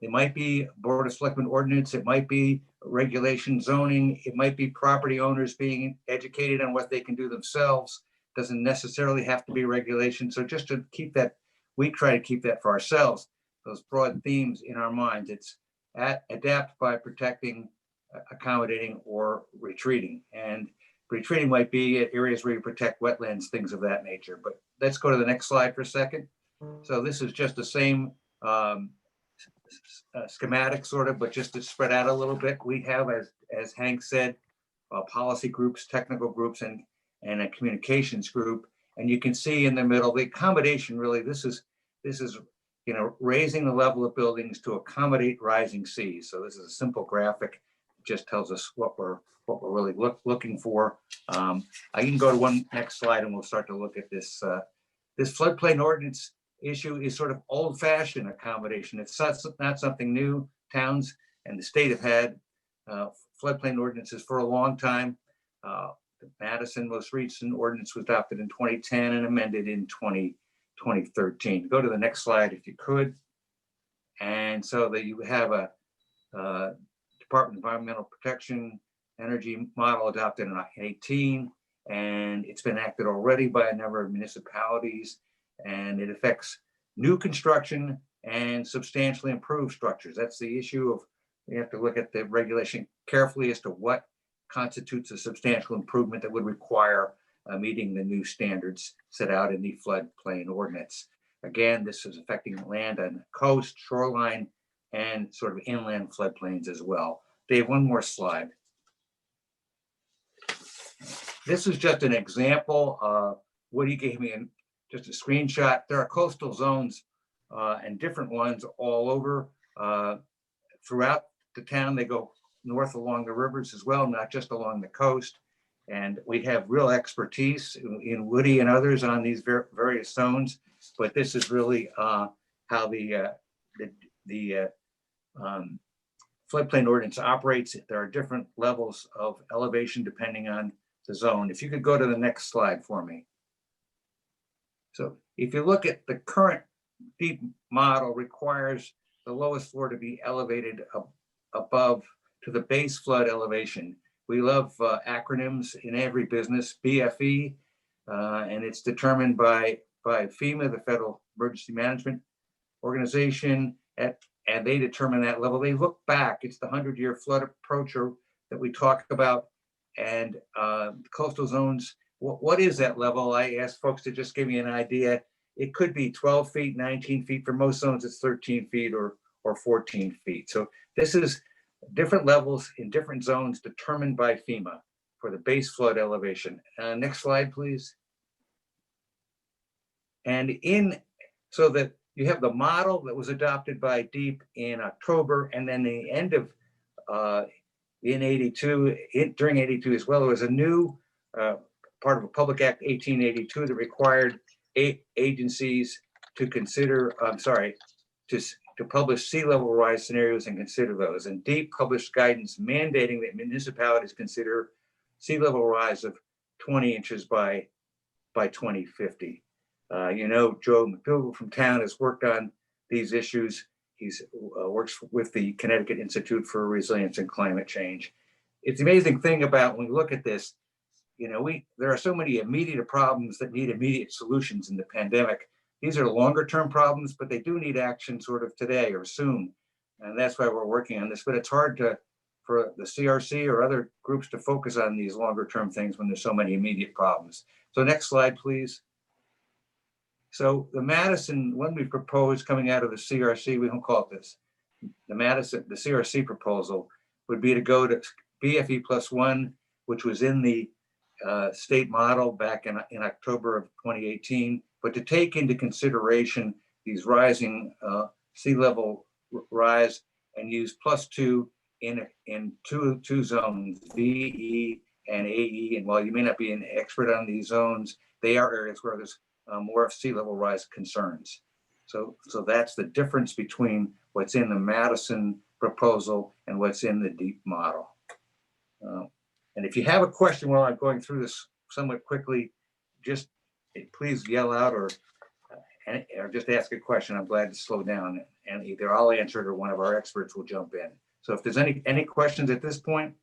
it might be Board of Selectmen ordinance, it might be regulation zoning, it might be property owners being educated on what they can do themselves. Doesn't necessarily have to be regulation. So just to keep that, we try to keep that for ourselves, those broad themes in our minds. It's adapt by protecting, accommodating, or retreating. And retreating might be at areas where you protect wetlands, things of that nature. But let's go to the next slide for a second. So this is just the same schematic sort of, but just to spread out a little bit. We have, as Hank said, policy groups, technical groups, and a communications group. And you can see in the middle, the accommodation, really, this is raising the level of buildings to accommodate rising seas. So this is a simple graphic. It just tells us what we're really looking for. I can go to one next slide, and we'll start to look at this. This floodplain ordinance issue is sort of old-fashioned accommodation. It's not something new. Towns and the state have had floodplain ordinances for a long time. The Madison most recent ordinance was adopted in 2010 and amended in 2013. Go to the next slide if you could. And so that you have a Department of Environmental Protection energy model adopted in 2018, and it's been acted already by a number of municipalities, and it affects new construction and substantially improved structures. That's the issue of, we have to look at the regulation carefully as to what constitutes a substantial improvement that would require meeting the new standards set out in the floodplain ordinance. Again, this is affecting land on the coast, shoreline, and sort of inland floodplains as well. Dave, one more slide. This is just an example. Woody gave me just a screenshot. There are coastal zones and different ones all over throughout the town. They go north along the rivers as well, not just along the coast. And we have real expertise in Woody and others on these various zones, but this is really how the floodplain ordinance operates. There are different levels of elevation depending on the zone. If you could go to the next slide for me. So if you look at the current deep model, requires the lowest floor to be elevated above to the base flood elevation. We love acronyms in every business, BFE, and it's determined by FEMA, the Federal Emergency Management Organization, and they determine that level. They look back, it's the 100-year flood approacher that we talk about, and coastal zones, what is that level? I asked folks to just give me an idea. It could be 12 feet, 19 feet. For most zones, it's 13 feet or 14 feet. So this is different levels in different zones determined by FEMA for the base flood elevation. Next slide, please. And so that you have the model that was adopted by DEEP in October, and then the end of during 82 as well, there was a new part of a Public Act 1882 that required 8 agencies to consider, to publish sea level rise scenarios and consider those. And DEEP published guidance mandating that municipalities consider sea level rise of 20 inches by 2050. Joe McDougall from town has worked on these issues. He's works with the Connecticut Institute for Resilience and Climate Change. It's the amazing thing about when we look at this, there are so many immediate problems that need immediate solutions in the pandemic. These are longer term problems, but they do need action sort of today or soon. And that's why we're working on this, but it's hard for the CRC or other groups to focus on these longer term things when there's so many immediate problems. So next slide, please. So the Madison, when we proposed coming out of the CRC, we don't call it this, the CRC proposal would be to go to BFE +1, which was in the state model back in October of 2018, but to take into consideration these rising sea level rise and use +2 in two zones, VE and AE. And while you may not be an expert on these zones, they are areas where there's more sea level rise concerns. So that's the difference between what's in the Madison proposal and what's in the DEEP model. And if you have a question while I'm going through this somewhat quickly, just please yell out or just ask a question. I'm glad to slow down, and either I'll answer it or one of our experts will jump in. So if there's any questions at this point,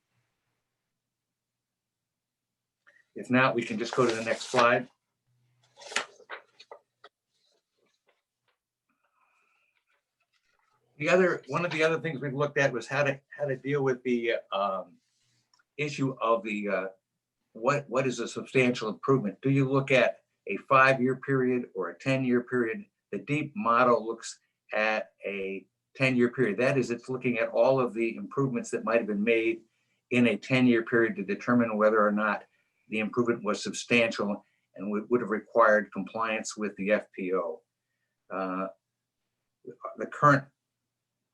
if not, we can just go to the next slide. One of the other things we looked at was how to deal with the issue of the what is a substantial improvement? Do you look at a 5-year period or a 10-year period? The DEEP model looks at a 10-year period. That is, it's looking at all of the improvements that might have been made in a 10-year period to determine whether or not the improvement was substantial and would have required compliance with the FPO. The current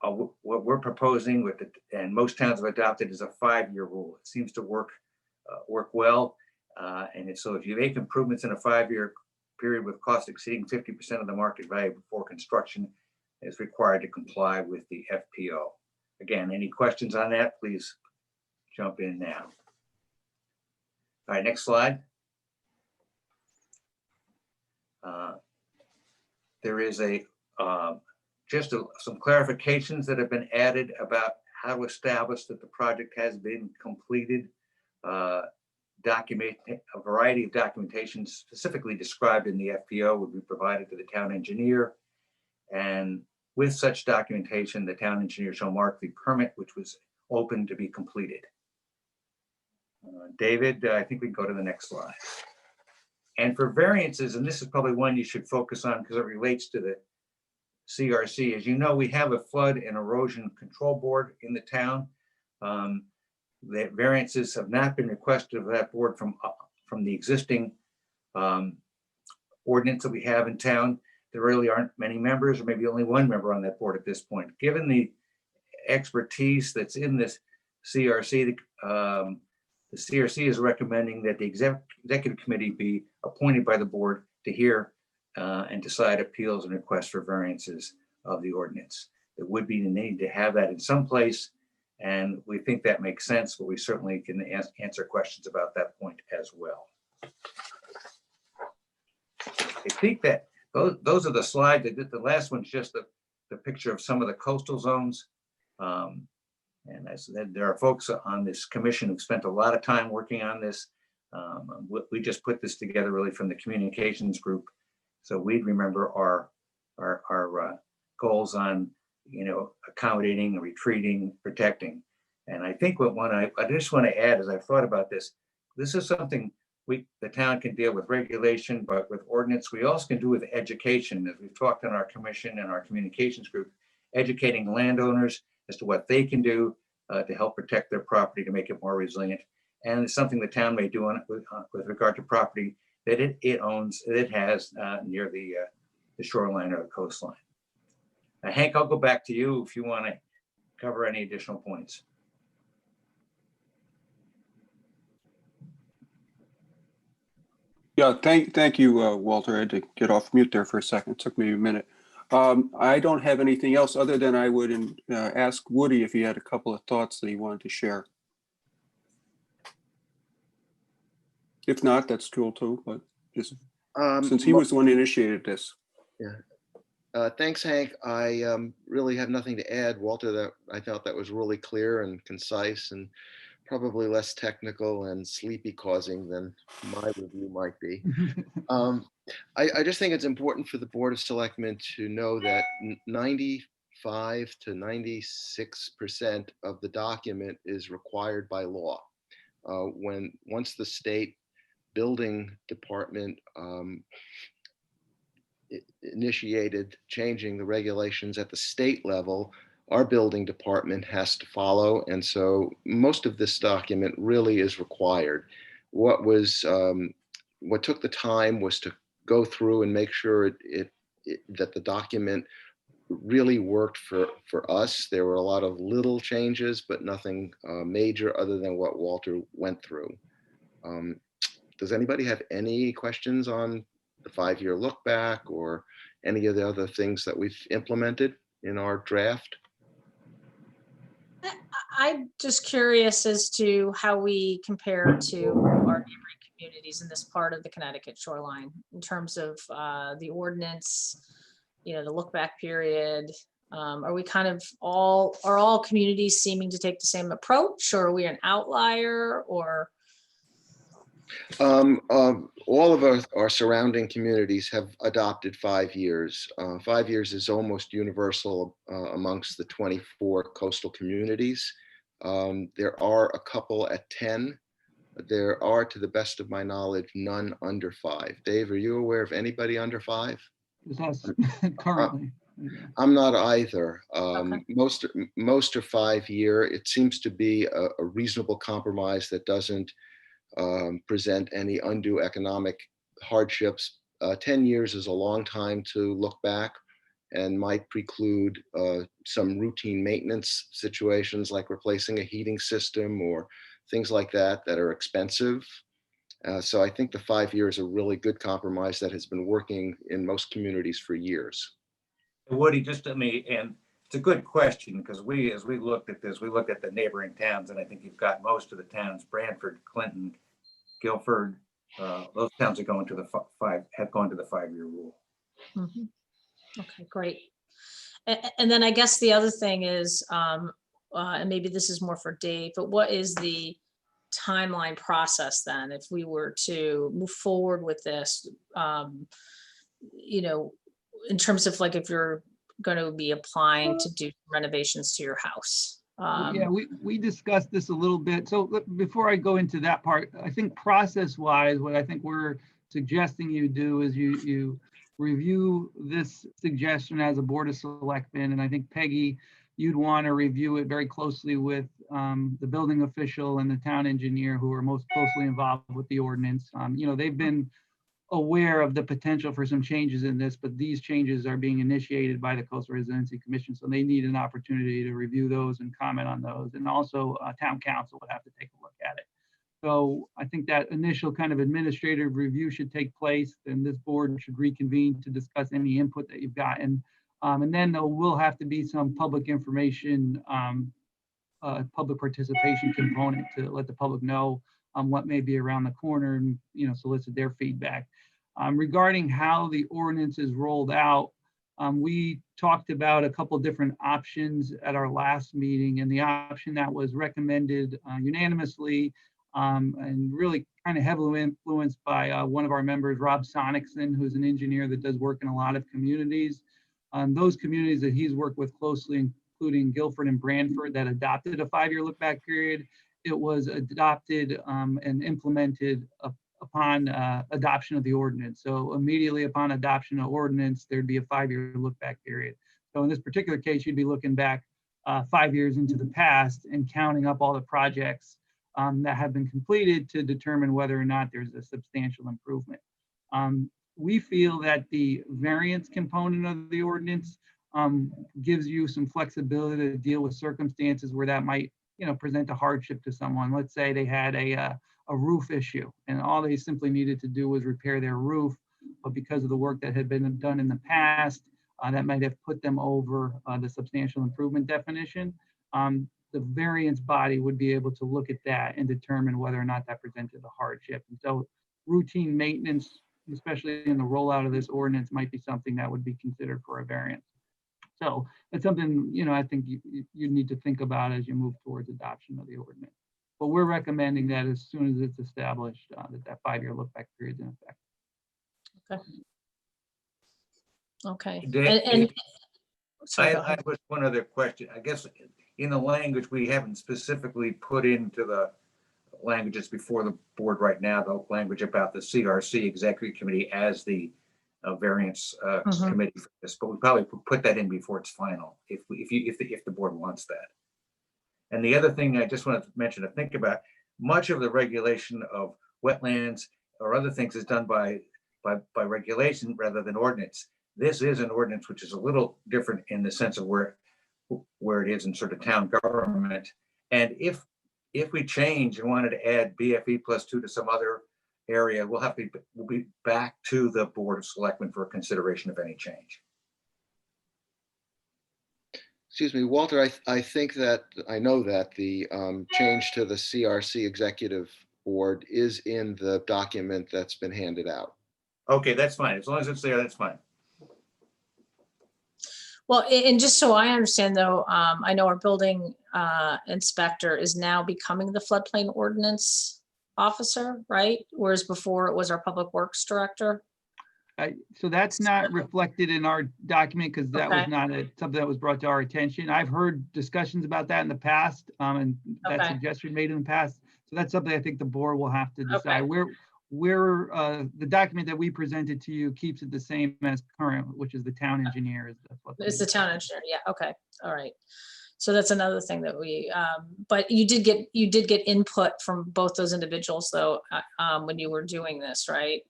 what we're proposing with and most towns have adopted is a 5-year rule. It seems to work well. And so if you make improvements in a 5-year period with cost exceeding 50% of the market value before construction, is required to comply with the FPO. Again, any questions on that, please jump in now. All right, next slide. There is some clarifications that have been added about how to establish that the project has been completed. A variety of documentation specifically described in the FPO would be provided to the town engineer. And with such documentation, the town engineer shall mark the permit which was open to be completed. David, I think we can go to the next slide. And for variances, and this is probably one you should focus on because it relates to the CRC. As you know, we have a flood and erosion control board in the town. The variances have not been requested of that board from the existing ordinance that we have in town. There really aren't many members, or maybe only one member on that board at this point. Given the expertise that's in this CRC. The CRC is recommending that the executive committee be appointed by the board to hear and decide appeals and requests for variances of the ordinance. There would be the need to have that in some place, and we think that makes sense, but we certainly can answer questions about that point as well. I think that those are the slides. The last one's just the picture of some of the coastal zones. And as I said, there are folks on this commission who've spent a lot of time working on this. We just put this together really from the communications group. So we'd remember our goals on, accommodating, retreating, protecting. And I think I just want to add, as I've thought about this is something the town can deal with regulation, but with ordinance, we also can do with education. As we've talked on our commission and our communications group, educating landowners as to what they can do to help protect their property, to make it more resilient. And it's something the town may do with regard to property that it owns, that it has near the shoreline or the coastline. Hank, I'll go back to you if you want to cover any additional points. Yeah, thank you, Walter. I had to get off mute there for a second. It took me a minute. I don't have anything else other than I would ask Woody if he had a couple of thoughts that he wanted to share. If not, that's cool too, but just since he was the one who initiated this. Yeah. Thanks, Hank. I really have nothing to add, Walter. I thought that was really clear and concise and probably less technical and sleepy causing than my review might be. I just think it's important for the Board of Selectmen to know that 95 to 96% of the document is required by law. Once the state building department initiated changing the regulations at the state level, our building department has to follow. And so most of this document really is required. What took the time was to go through and make sure that the document really worked for us. There were a lot of little changes, but nothing major other than what Walter went through. Does anybody have any questions on the 5-year look back or any of the other things that we've implemented in our draft? I'm just curious as to how we compare to our neighboring communities in this part of the Connecticut shoreline in terms of the ordinance, the look back period. Are we kind of are all communities seeming to take the same approach, or are we an outlier, or? All of our surrounding communities have adopted 5 years. 5 years is almost universal amongst the 24 coastal communities. There are a couple at 10. There are, to the best of my knowledge, none under 5. Dave, are you aware of anybody under 5? It's us currently. I'm not either. Okay. Most are 5 year. It seems to be a reasonable compromise that doesn't present any undue economic hardships. 10 years is a long time to look back and might preclude some routine maintenance situations like replacing a heating system or things like that are expensive. So I think the 5 years is a really good compromise that has been working in most communities for years. Woody, just to me, and it's a good question, because as we looked at this, we looked at the neighboring towns, and I think you've got most of the towns, Branford, Clinton, Guilford, those towns are going to have gone to the 5-year rule. Mm-hmm. Okay, great. And then I guess the other thing is, and maybe this is more for Dave, but what is the timeline process then if we were to move forward with this, in terms of like if you're going to be applying to do renovations to your house? Yeah, we discussed this a little bit. So before I go into that part, I think process-wise, what I think we're suggesting you do is you review this suggestion as a Board of Selectmen, and I think Peggy, you'd want to review it very closely with the building official and the town engineer who are most closely involved with the ordinance. They've been aware of the potential for some changes in this, but these changes are being initiated by the Coastal Resiliency Commission, so they need an opportunity to review those and comment on those. And also town council would have to take a look at it. So I think that initial kind of administrative review should take place, and this board should reconvene to discuss any input that you've gotten. And then there will have to be some public information, public participation component to let the public know what may be around the corner and, you know, solicit their feedback. Regarding how the ordinance is rolled out, we talked about a couple different options at our last meeting, and the option that was recommended unanimously and really kind of heavily influenced by one of our members, Rob Sonicson, who's an engineer that does work in a lot of communities. Those communities that he's worked with closely, including Guilford and Brantford, that adopted a 5-year look back period, it was adopted and implemented upon adoption of the ordinance. So immediately upon adoption of ordinance, there'd be a 5-year look back period. So in this particular case, you'd be looking back 5 years into the past and counting up all the projects that have been completed to determine whether or not there's a substantial improvement. We feel that the variance component of the ordinance gives you some flexibility to deal with circumstances where that might, you know, present a hardship to someone. Let's say they had a roof issue and all they simply needed to do was repair their roof, but because of the work that had been done in the past, that might have put them over the substantial improvement definition. The variance body would be able to look at that and determine whether or not that presented a hardship. And so routine maintenance, especially in the rollout of this ordinance, might be something that would be considered for a variance. So that's something, you know, I think you need to think about as you move towards adoption of the ordinance. But we're recommending that as soon as it's established, that 5-year look back period is in effect. Okay. Dave, Sorry, I was one other question. I guess in the language, we haven't specifically put into the languages before the board right now, the language about the CRC Executive Committee as the variance committee for this, but we probably put that in before it's final, if the board wants that. And the other thing I just wanted to mention to think about, much of the regulation of wetlands or other things is done by regulation rather than ordinance. This is an ordinance which is a little different in the sense of where it is in sort of town government. And if we change and wanted to add BFE +2 to some other area, we'll be back to the Board of Selectmen for consideration of any change. Excuse me, Walter, I think that, I know that the change to the CRC Executive Board is in the document that's been handed out. Okay, that's fine. As long as it's there, that's fine. Well, and just so I understand though, I know our building inspector is now becoming the floodplain ordinance officer, right? Whereas before it was our public works director. So that's not reflected in our document because that was Okay. not something that was brought to our attention. I've heard discussions about that in the past, and that Okay. suggestion made in the past. So that's something I think the board will have to decide. Okay. Where the document that we presented to you keeps it the same as current, which is the town engineer. It's the town engineer. Yeah. Okay. All right. So that's another thing that we, but you did get input from both those individuals though, when you were doing this, right?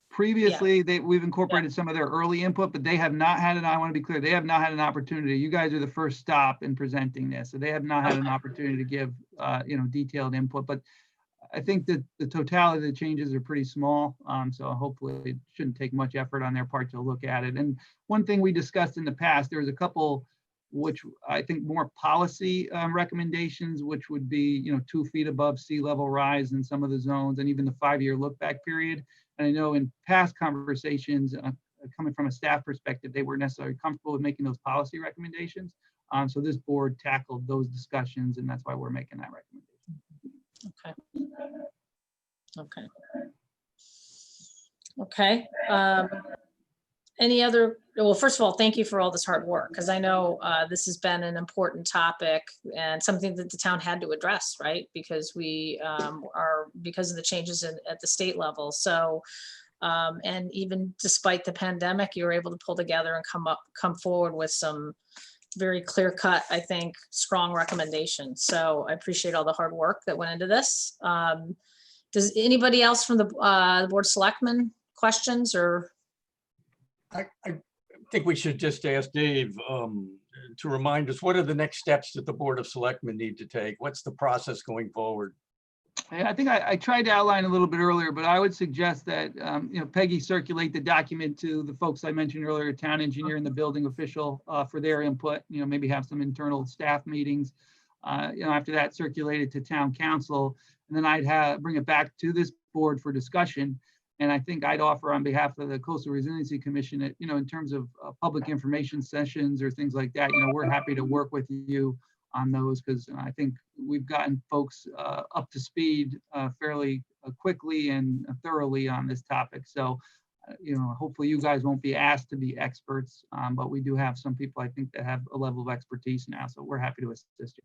Previously, we've incorporated some of their early input, but they have not had, and I want to be clear, they have not had an opportunity. You guys are the first stop in presenting this, so they have not had an opportunity to give, detailed input. But I think that the totality of the changes are pretty small, so hopefully it shouldn't take much effort on their part to look at it. And one thing we discussed in the past, there was a couple, which I think more policy recommendations, which would be 2 feet above sea level rise in some of the zones, and even the 5-year look back period. And I know in past conversations, coming from a staff perspective, they weren't necessarily comfortable with making those policy recommendations. So this board tackled those discussions, and that's why we're making that recommendation. Okay. Any other, well, first of all, thank you for all this hard work, because I know this has been an important topic and something that the town had to address, right? Because we because of the changes at the state level. So, and even despite the pandemic, you were able to pull together and come forward with some very clear cut, I think, strong recommendations. So I appreciate all the hard work that went into this. Does anybody else from the Board of Selectmen questions or? I think we should just ask Dave to remind us, what are the next steps that the Board of Selectmen need to take? What's the process going forward? I think I tried to outline a little bit earlier, but I would suggest that, Peggy circulate the document to the folks I mentioned earlier, town engineer and the building official for their input, maybe have some internal staff meetings. After that, circulate it to town council, and then I'd bring it back to this board for discussion. And I think I'd offer on behalf of the Coastal Resiliency Commission that, in terms of public information sessions or things like that, we're happy to work with you on those, because I think we've gotten folks up to speed fairly quickly and thoroughly on this topic. So, hopefully you guys won't be asked to be experts, but we do have some people, I think, that have a level of expertise now. So we're happy to assist you.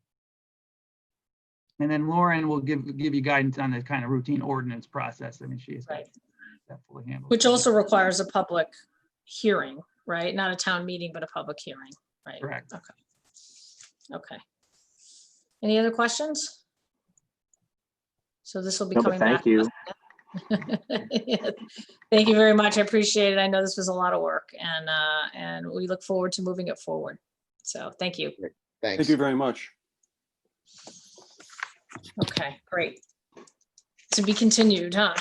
And then Lauren will give you guidance on the kind of routine ordinance process. I mean, she is Right. that fully handled. Which also requires a public hearing, right? Not a town meeting, but a public hearing, right? Correct. Okay. Okay. Any other questions? So this will be No, but coming back. thank you. Thank you very much. I appreciate it. I know this was a lot of work, and we look forward to moving it forward. So thank you. Thanks. Thank you very much. Okay, great. To be continued, huh?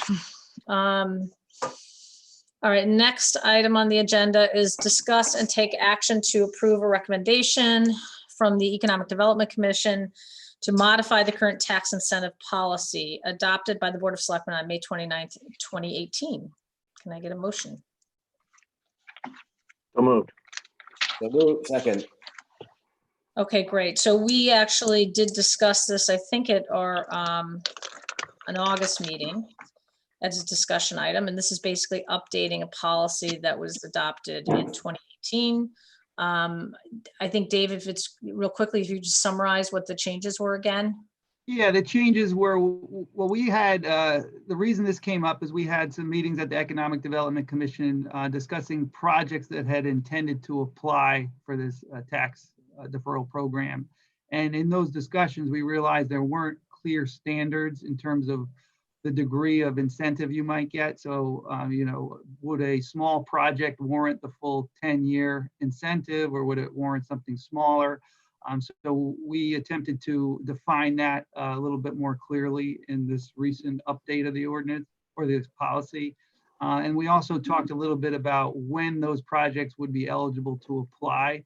All right, next item on the agenda is discuss and take action to approve a recommendation from the Economic Development Commission to modify the current tax incentive policy adopted by the Board of Selectmen on May 29th, 2018. Can I get a motion? So moved. So moved. Second. Okay, great. So we actually did discuss this, I think, at our an August meeting as a discussion item, and this is basically updating a policy that was adopted in 2018. I think, Dave, if it's real quickly, if you just summarize what the changes were again. Yeah, the changes were, well, we had, the reason this came up is we had some meetings at the Economic Development Commission discussing projects that had intended to apply for this tax deferral program. And in those discussions, we realized there weren't clear standards in terms of the degree of incentive you might get. So, would a small project warrant the full 10-year incentive, or would it warrant something smaller? So we attempted to define that a little bit more clearly in this recent update of the ordinance or this policy. And we also talked a little bit about when those projects would be eligible to apply,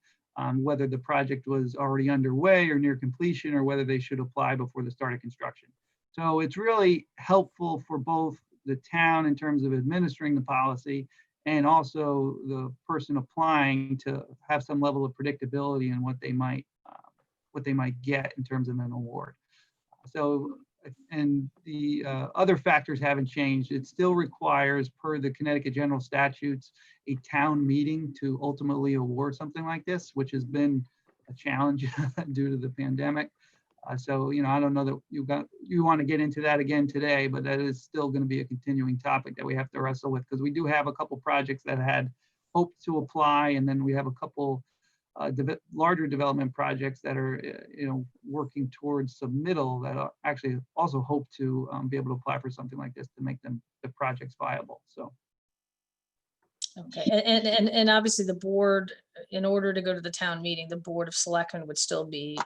whether the project was already underway or near completion, or whether they should apply before the start of construction. So it's really helpful for both the town in terms of administering the policy and also the person applying to have some level of predictability in what they might get in terms of an award. So, and the other factors haven't changed. It still requires, per the Connecticut General Statutes, a town meeting to ultimately award something like this, which has been a challenge due to the pandemic. So, I don't know that you want to get into that again today, but that is still going to be a continuing topic that we have to wrestle with, because we do have a couple projects that had hoped to apply, and then we have a couple larger development projects that are, working towards submittal that are actually also hope to be able to apply for something like this to make the projects viable. So. Okay, and obviously the board, in order to go to the town meeting, the Board of Selectmen would still be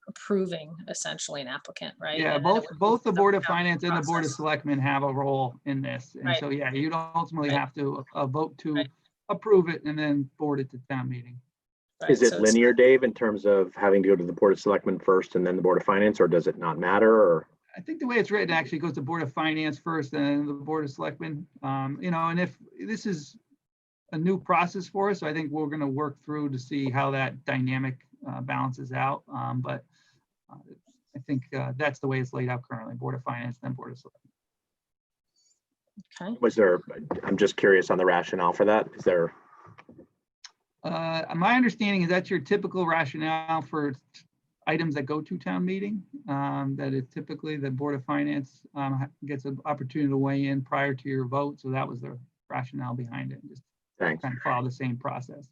approving essentially an applicant, right? Yeah, And then both the Board of town Finance and the Board of process. Selectmen have a role in this. And Right. so, yeah, you'd ultimately Right. have to vote to Right. approve it and then forward it to town meeting. Right, Is it so it's- linear, Dave, in terms of having to go to the Board of Selectmen first and then the Board of Finance, or does it not matter? Or I think the way it's written actually goes to Board of Finance first and then the Board of Selectmen. And if this is a new process for us, so I think we're going to work through to see how that dynamic balances out. But I think that's the way it's laid out currently: Board of Finance, then Board of Selectmen. Okay, was there, I'm just curious on the rationale for that. Is there? My understanding is that's your typical rationale for items that go to town meeting. That is typically the Board of Finance gets an opportunity to weigh in prior to your vote. So that was the rationale behind it. Just Thanks. kind of follow the same process.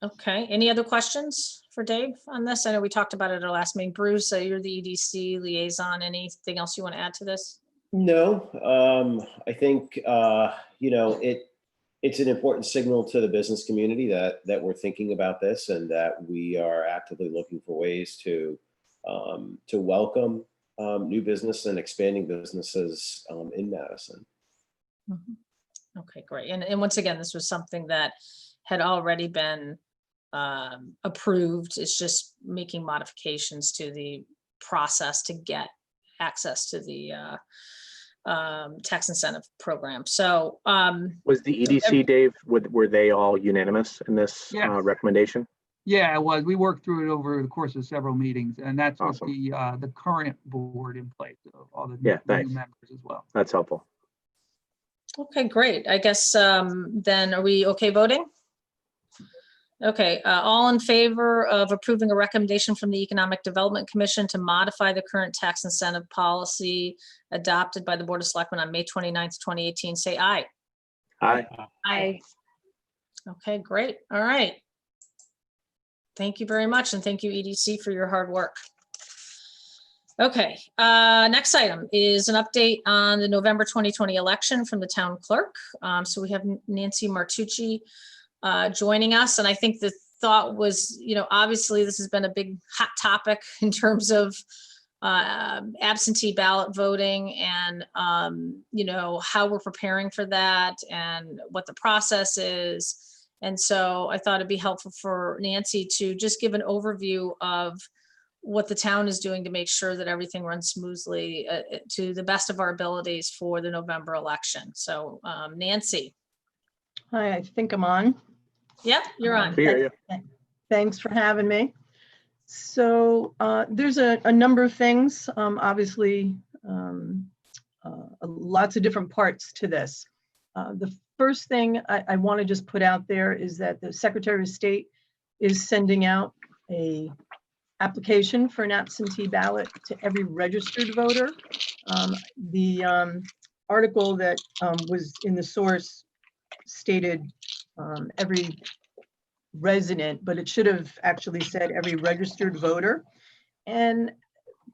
okay. Any other questions for Dave on this? I know we talked about it at our last meeting. Bruce, you're the EDC liaison. Anything else you want to add to this? No, I think, you know, it's an important signal to the business community that we're thinking about this and that we are actively looking for ways to welcome new business and expanding businesses in Madison. Mhm. Okay, great. And once again, this was something that had already been approved. It's just making modifications to the process to get access to the tax incentive program. So Was the EDC, Dave, were they all unanimous in this Yes. recommendation? Yeah, it was. We worked through it over the course of several meetings, and that's with Awesome. the current board in place, so all the Yeah, new thanks. members as well. That's helpful. okay, great. I guess then are we okay voting? Okay, all in favor of approving a recommendation from the Economic Development Commission to modify the current tax incentive policy adopted by the Board of Selectmen on May 29th, 2018, say aye. Aye. Aye. Okay, great. All right. Thank you very much. And thank you, EDC, for your hard work. Okay, next item is an update on the November 2020 election from the town clerk. So we have Nancy Martucci joining us. And I think the thought was, you know, obviously this has been a big hot topic in terms of absentee ballot voting and, you know, how we're preparing for that and what the process is. And so I thought it'd be helpful for Nancy to just give an overview of what the town is doing to make sure that everything runs smoothly to the best of our abilities for the November election. So Nancy. Hi, I think I'm on. Yep, you're on. We hear you. Thanks for having me. So there's a number of things, obviously, lots of different parts to this. The first thing I want to just put out there is that the Secretary of State is sending out a application for an absentee ballot to every registered voter. The article that was in the source stated every resident, but it should have actually said every registered voter. And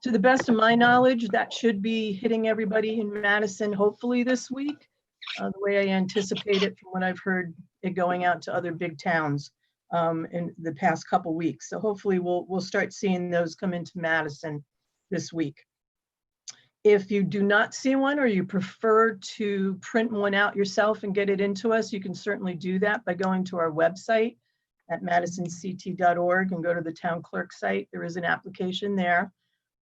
to the best of my knowledge, that should be hitting everybody in Madison, hopefully this week, the way I anticipate it from what I've heard it going out to other big towns in the past couple weeks. So hopefully we'll start seeing those come into Madison this week. If you do not see one or you prefer to print one out yourself and get it into us, you can certainly do that by going to our website at madisonct.org and go to the town clerk site. There is an application there.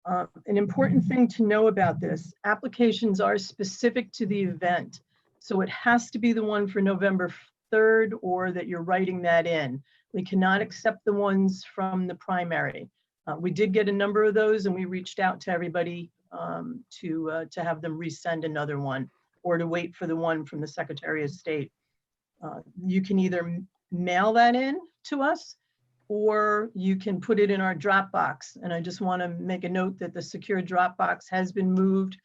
An important thing to know about this, applications are specific to the event. So it has to be the one for November 3rd or that you're writing that in. We cannot accept the ones from the primary. We did get a number of those and we reached out to everybody to have them resend another one or to wait for the one from the Secretary of State. You can either mail that in to us or you can put it in our Dropbox. And I just want to make a note that the secure Dropbox has been moved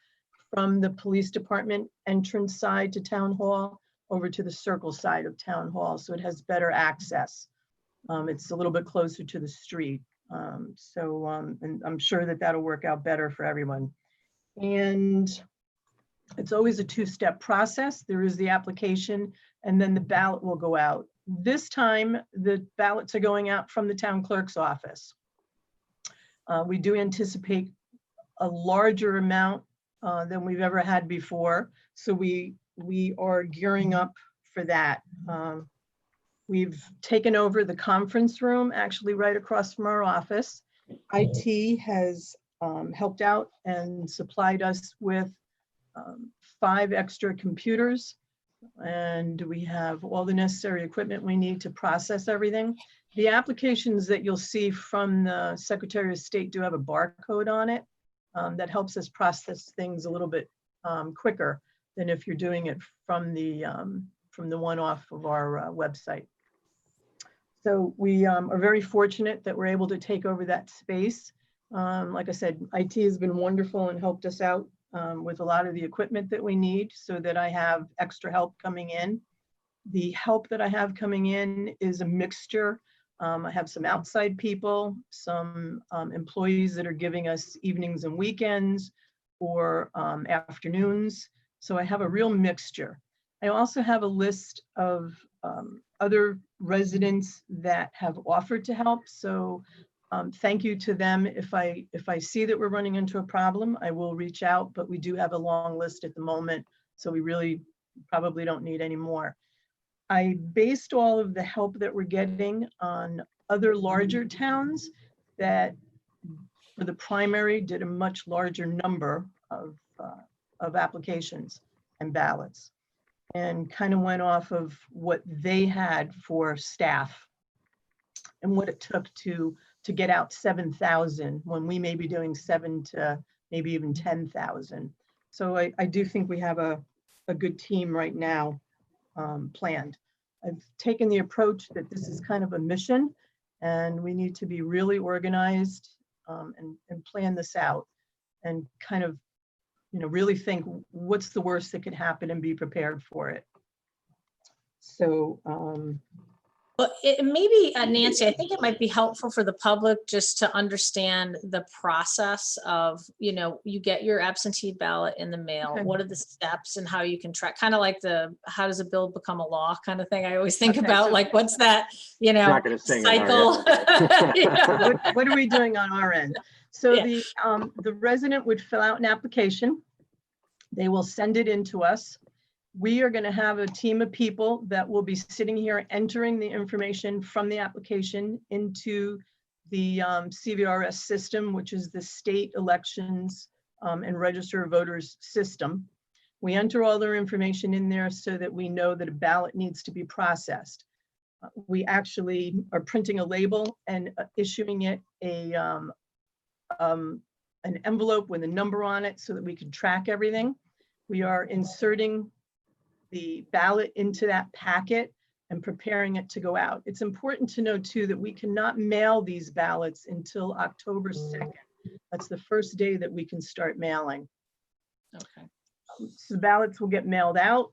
from the police department entrance side to Town Hall over to the circle side of Town Hall. So it has better access. It's a little bit closer to the street. And I'm sure that that'll work out better for everyone. And it's always a two-step process. There is the application and then the ballot will go out. This time, the ballots are going out from the town clerk's office. We do anticipate a larger amount than we've ever had before. So we are gearing up for that. We've taken over the conference room, actually right across from our office. IT has helped out and supplied us with 5 extra computers. And we have all the necessary equipment we need to process everything. The applications that you'll see from the Secretary of State do have a barcode on it that helps us process things a little bit quicker than if you're doing it from the one off of our website. So we are very fortunate that we're able to take over that space. Like I said, IT has been wonderful and helped us out with a lot of the equipment that we need so that I have extra help coming in. The help that I have coming in is a mixture. I have some outside people, some employees that are giving us evenings and weekends, or afternoons. So I have a real mixture. I also have a list of other residents that have offered to help. So thank you to them. If I see that we're running into a problem, I will reach out, but we do have a long list at the moment. So we really probably don't need any more. I based all of the help that we're getting on other larger towns that for the primary did a much larger number of applications and ballots, and kind of went off of what they had for staff and what it took to get out 7,000 when we may be doing 7 to maybe even 10,000. So I do think we have a good team right now planned. I've taken the approach that this is kind of a mission and we need to be really organized and plan this out and kind of, you know, really think what's the worst that could happen and be prepared for it. So, well, maybe Nancy, I think it might be helpful for the public just to understand the process of, you know, you get your absentee ballot in the mail. Okay. What are the steps and how you can track, kind of like the, how does a bill become a law kind of thing. I always think about, so, like, what's that, you know, cycle. You know? What are we doing on our end? So yeah. The resident would fill out an application. They will send it in to us. We are going to have a team of people that will be sitting here entering the information from the application into the CVRS system, which is the state elections and register of voters system. We enter all their information in there so that we know that a ballot needs to be processed. We actually are printing a label and issuing it an envelope with a number on it so that we can track everything. We are inserting the ballot into that packet and preparing it to go out. It's important to know too that we cannot mail these ballots until October 2nd. That's the first day that we can start mailing. Okay. So the ballots will get mailed out.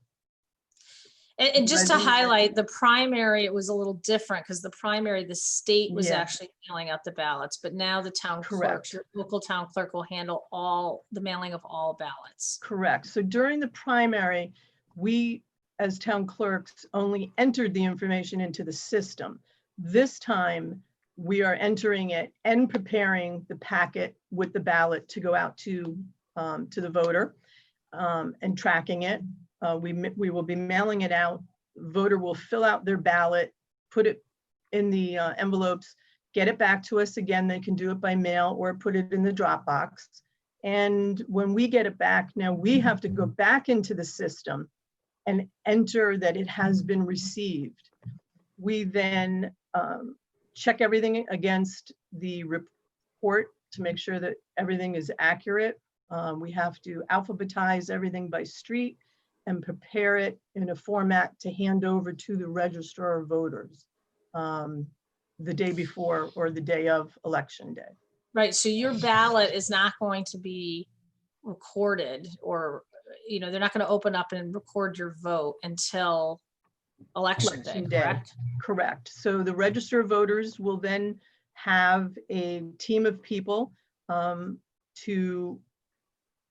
And just to highlight, the primary, it was a little different because the primary, the state was actually mailing out the ballots, but now the town clerk, your local town clerk will handle all the mailing of all ballots. Correct. So during the primary, we as town clerks only entered the information into the system. This time we are entering it and preparing the packet with the ballot to go out to the voter and tracking it. We will be mailing it out. Voter will fill out their ballot, put it in the envelopes, get it back to us again. They can do it by mail or put it in the drop box. And when we get it back, now we have to go back into the system and enter that it has been received. We then check everything against the report to make sure that everything is accurate. We have to alphabetize everything by street and prepare it in a format to hand over to the registrar of voters the day before or the day of election day. Right, so your ballot is not going to be recorded, or, you know, they're not going to open up and record your vote until election day, correct? Correct. So the register of voters will then have a team of people to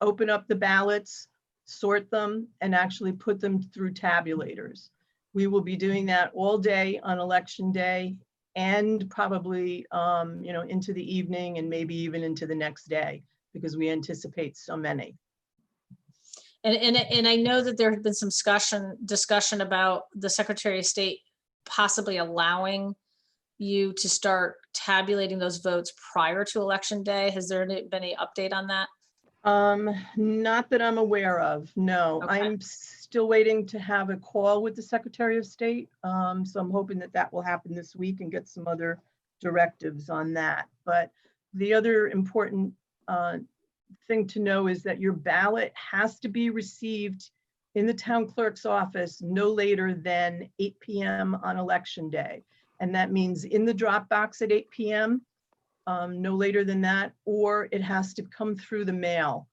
open up the ballots, sort them, and actually put them through tabulators. We will be doing that all day on election day and probably you know, into the evening and maybe even into the next day because we anticipate so many. And I know that there had been some discussion about the Secretary of State possibly allowing you to start tabulating those votes prior to election day. Has there been any update on that? Not that I'm aware of, no. Okay. I'm still waiting to have a call with the Secretary of State. So I'm hoping that that will happen this week and get some other directives on that. But the other important thing to know is that your ballot has to be received in the town clerk's office no later than 8 p.m. on election day. And that means in the drop box at 8 p.m. No later than that, or it has to come through the mail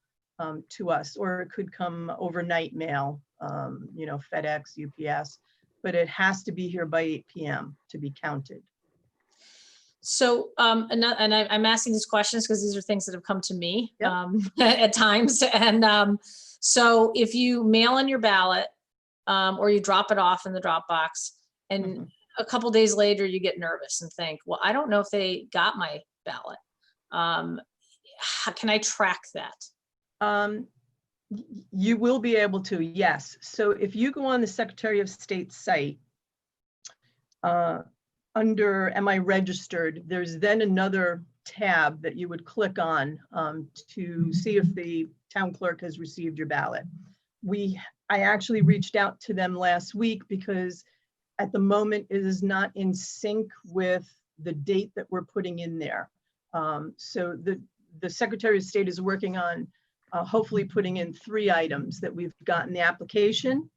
to us, or it could come overnight mail, you know, FedEx, UPS, but it has to be here by 8 p.m. to be counted. So, I'm asking these questions because these are things that have come to me Yep. at times. And so if you mail in your ballot or you drop it off in the drop box and a couple days later you get nervous and think, well, I don't know if they got my ballot. How can I track that? You will be able to, yes. So if you go on the Secretary of State's site, under Am I Registered, there's then another tab that you would click on to see if the town clerk has received your ballot. I actually reached out to them last week because at the moment it is not in sync with the date that we're putting in there. So the Secretary of State is working on hopefully putting in 3 items: that we've gotten the application,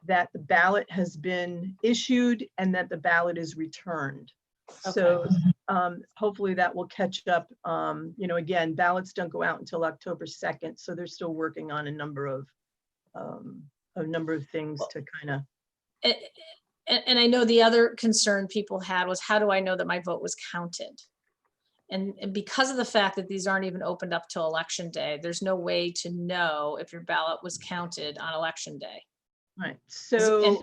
that the ballot has been issued, and that the ballot is returned. Okay. So hopefully that will catch up. You know, again, ballots don't go out until October 2nd, so they're still working on a number of things to kind of. And I know the other concern people had was, how do I know that my vote was counted? And because of the fact that these aren't even opened up till election day, there's no way to know if your ballot was counted on election day. Right. So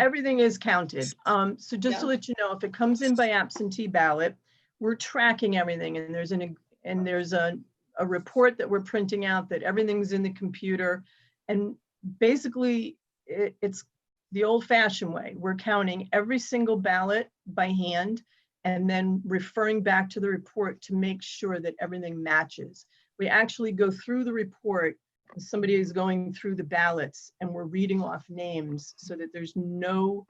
everything is counted. So just Yeah. to let you know, if it comes in by absentee ballot, we're tracking everything, and there's a report that we're printing out that everything's in the computer. And basically it's the old-fashioned way. We're counting every single ballot by hand and then referring back to the report to make sure that everything matches. We actually go through the report, and somebody is going through the ballots, and we're reading off names so that there's no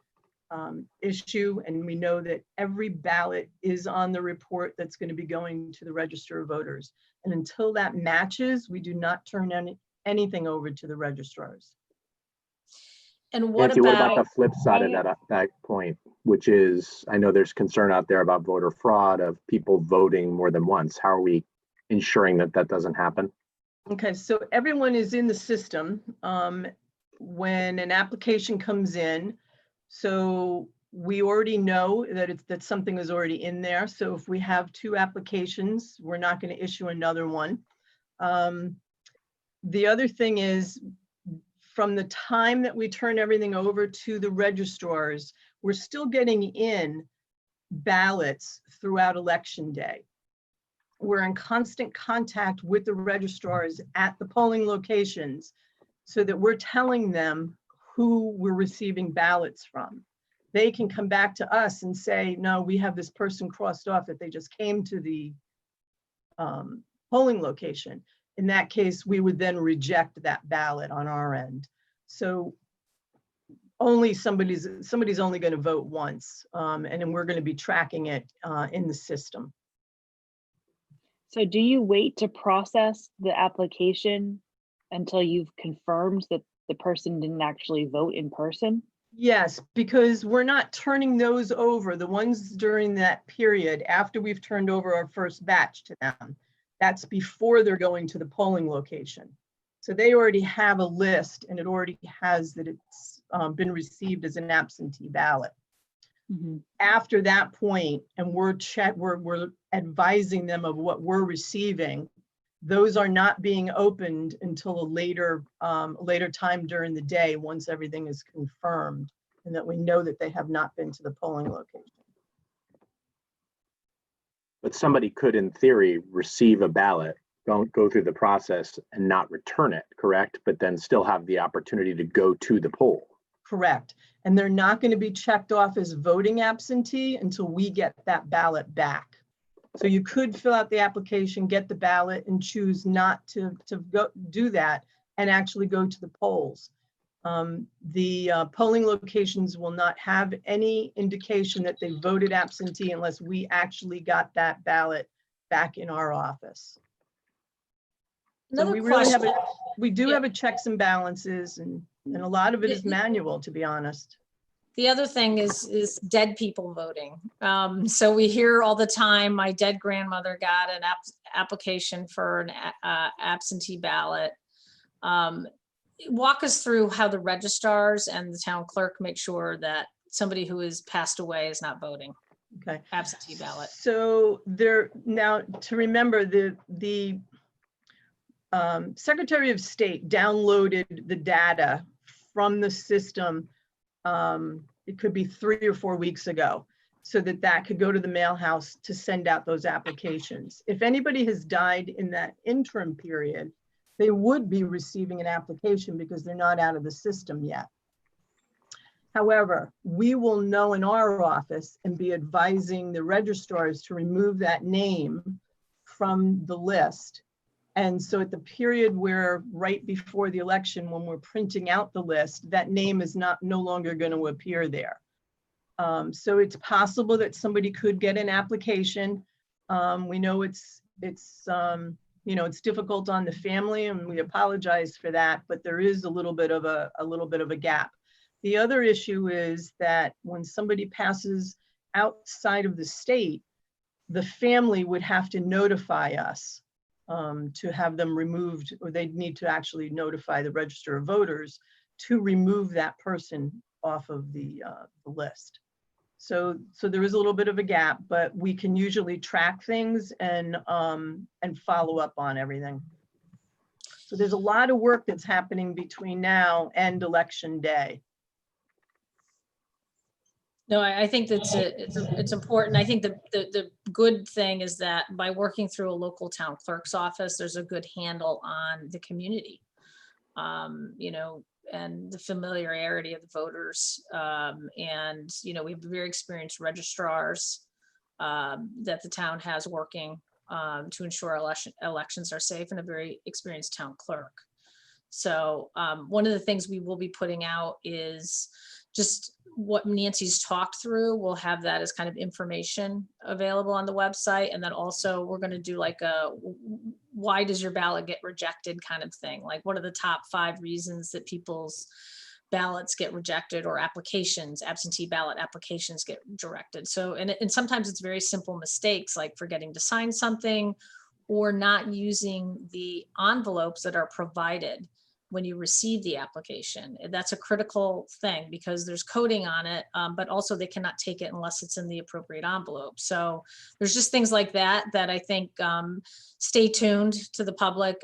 issue, and we know that every ballot is on the report that's going to be going to the Register of Voters. And until that matches, we do not turn anything over to the registrars. And what Nancy, what about about the flip side of that point, which is, I know there's concern out there about voter fraud, of people voting more than once. How are we ensuring that that doesn't happen? Okay, so everyone is in the system when an application comes in. So we already know that something is already in there. So if we have 2 applications, we're not going to issue another one. The other thing is, from the time that we turn everything over to the registrars, we're still getting in ballots throughout election day. We're in constant contact with the registrars at the polling locations so that we're telling them who we're receiving ballots from. They can come back to us and say, no, we have this person crossed off that they just came to the polling location. In that case, we would then reject that ballot on our end. So only somebody's only going to vote once, and then we're going to be tracking it in the system. So do you wait to process the application until you've confirmed that the person didn't actually vote in person? Yes, because we're not turning those over, the ones during that period after we've turned over our first batch to them. That's before they're going to the polling location. So they already have a list, and it already has that it's been received as an absentee ballot. Mm-hmm. After that point, and we're advising them of what we're receiving, those are not being opened until a later time during the day, once everything is confirmed and that we know that they have not been to the polling location. But somebody could, in theory, receive a ballot, go through the process and not return it, correct? But then still have the opportunity to go to the poll. Correct. And they're not going to be checked off as voting absentee until we get that ballot back. So you could fill out the application, get the ballot, and choose not to go do that and actually go to the polls. The polling locations will not have any indication that they voted absentee unless we actually got that ballot back in our office. So we really have have a checks and balances, and a lot of it is manual, to be honest. The other thing is dead people voting. So we hear all the time, my dead grandmother got an application for an absentee ballot. Walk us through how the registrars and the town clerk make sure that somebody who has passed away is not voting. Okay. absentee ballot. So there, now to remember, the Secretary of State downloaded the data from the system. It could be 3 or 4 weeks ago, so that could go to the mail house to send out those applications. If anybody has died in that interim period, they would be receiving an application because they're not out of the system yet. However, we will know in our office and be advising the registrars to remove that name from the list. And so at the period where right before the election, when we're printing out the list, that name is no longer going to appear there. So it's possible that somebody could get an application. We know it's you know, it's difficult on the family, and we apologize for that, but there is a little bit of a gap. The other issue is that when somebody passes outside of the state, the family would have to notify us to have them removed, or they'd need to actually notify the Register of Voters to remove that person off of the list. So there is a little bit of a gap, but we can usually track things and follow up on everything. So there's a lot of work that's happening between now and Election Day. No, I think that's it's important. I think the good thing is that by working through a local town clerk's office, there's a good handle on the community, you know, and the familiarity of the voters. And, you know, we have very experienced registrars that the town has working to ensure elections are safe, and a very experienced town clerk. So one of the things we will be putting out is just what Nancy's talked through. We'll have that as kind of information available on the website. And then also we're going to do like a, why does your ballot get rejected kind of thing? Like, what are the top 5 reasons that people's ballots get rejected, or applications, absentee ballot applications get directed? So, and sometimes it's very simple mistakes, like forgetting to sign something or not using the envelopes that are provided when you receive the application. That's a critical thing because there's coding on it, but also they cannot take it unless it's in the appropriate envelope. So there's just things like that that I think stay tuned to the public,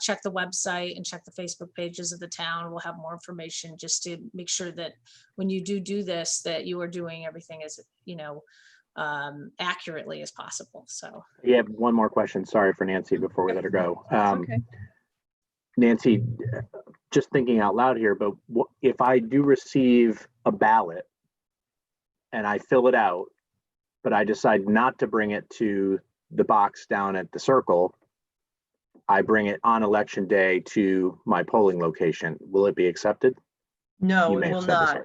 check the website and check the Facebook pages of the town. We'll have more information just to make sure that when you do this, that you are doing everything as, you know, accurately as possible. So yeah, one more question. Sorry for Nancy before we let her go. Okay. Nancy, just thinking out loud here, but if I do receive a ballot and I fill it out, but I decide not to bring it to the box down at the circle, I bring it on election day to my polling location, will it be accepted? No, it will not.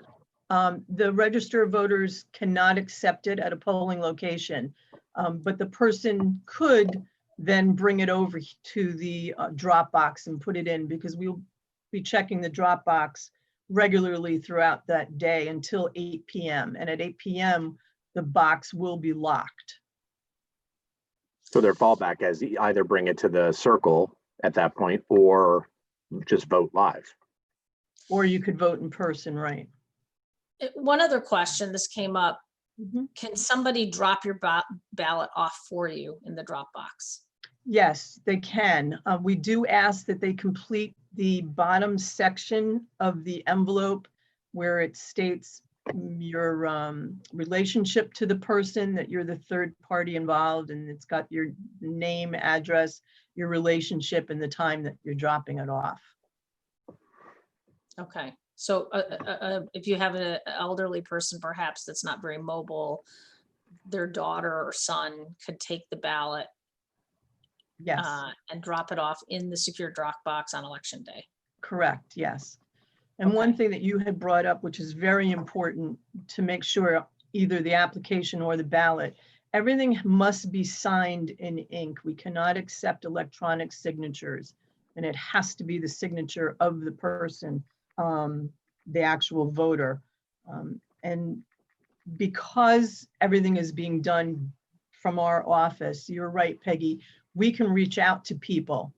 The Register of Voters cannot accept it at a polling location, but the person could then bring it over to the drop box and put it in, because we'll be checking the drop box regularly throughout that day until 8 p.m. And at 8 p.m., the box will be locked. So their fallback is either bring it to the circle at that point or just vote live. Or you could vote in person, right? One other question, this came up. Mm-hmm. Can somebody drop your ballot off for you in the drop box? Yes, they can. We do ask that they complete the bottom section of the envelope where it states your relationship to the person, that you're the third party involved, and it's got your name, address, your relationship, and the time that you're dropping it off. Okay, so if you have an elderly person perhaps that's not very mobile, their daughter or son could take the ballot, yes, and drop it off in the secure drop box on election day. Correct, yes. And Okay. One thing that you had brought up, which is very important to make sure either the application or the ballot, everything must be signed in ink. We cannot accept electronic signatures, and it has to be the signature of the person, the actual voter. And because everything is being done from our office, you're right, Peggy, we can reach out to people,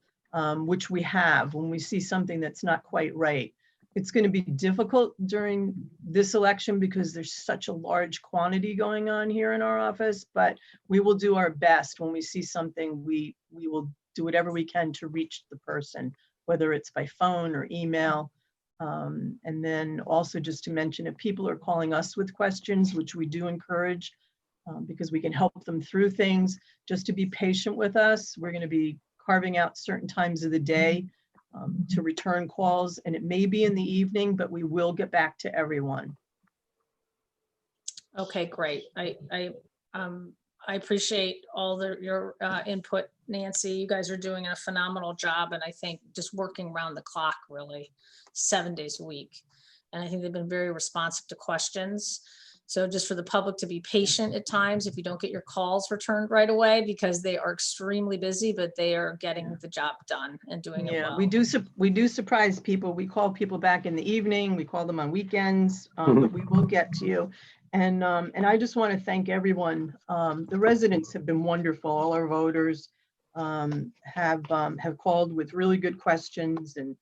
which we have when we see something that's not quite right. It's going to be difficult during this election because there's such a large quantity going on here in our office, but we will do our best. When we see something, we will do whatever we can to reach the person, whether it's by phone or email. And then also just to mention, if people are calling us with questions, which we do encourage, because we can help them through things, just to be patient with us. We're going to be carving out certain times of the day to return calls, and it may be in the evening, but we will get back to everyone. Okay, great. I appreciate all your input, Nancy. You guys are doing a phenomenal job, and I think just working around the clock, really, 7 days a week. And I think they've been very responsive to questions. So just for the public to be patient at times if you don't get your calls returned right away, because they are extremely busy, but they are getting the job done and doing it well. We do surprise people. We call people back in the evening. We call them on weekends, but we will get to you. And I just want to thank everyone. The residents have been wonderful. All our voters have called with really good questions, and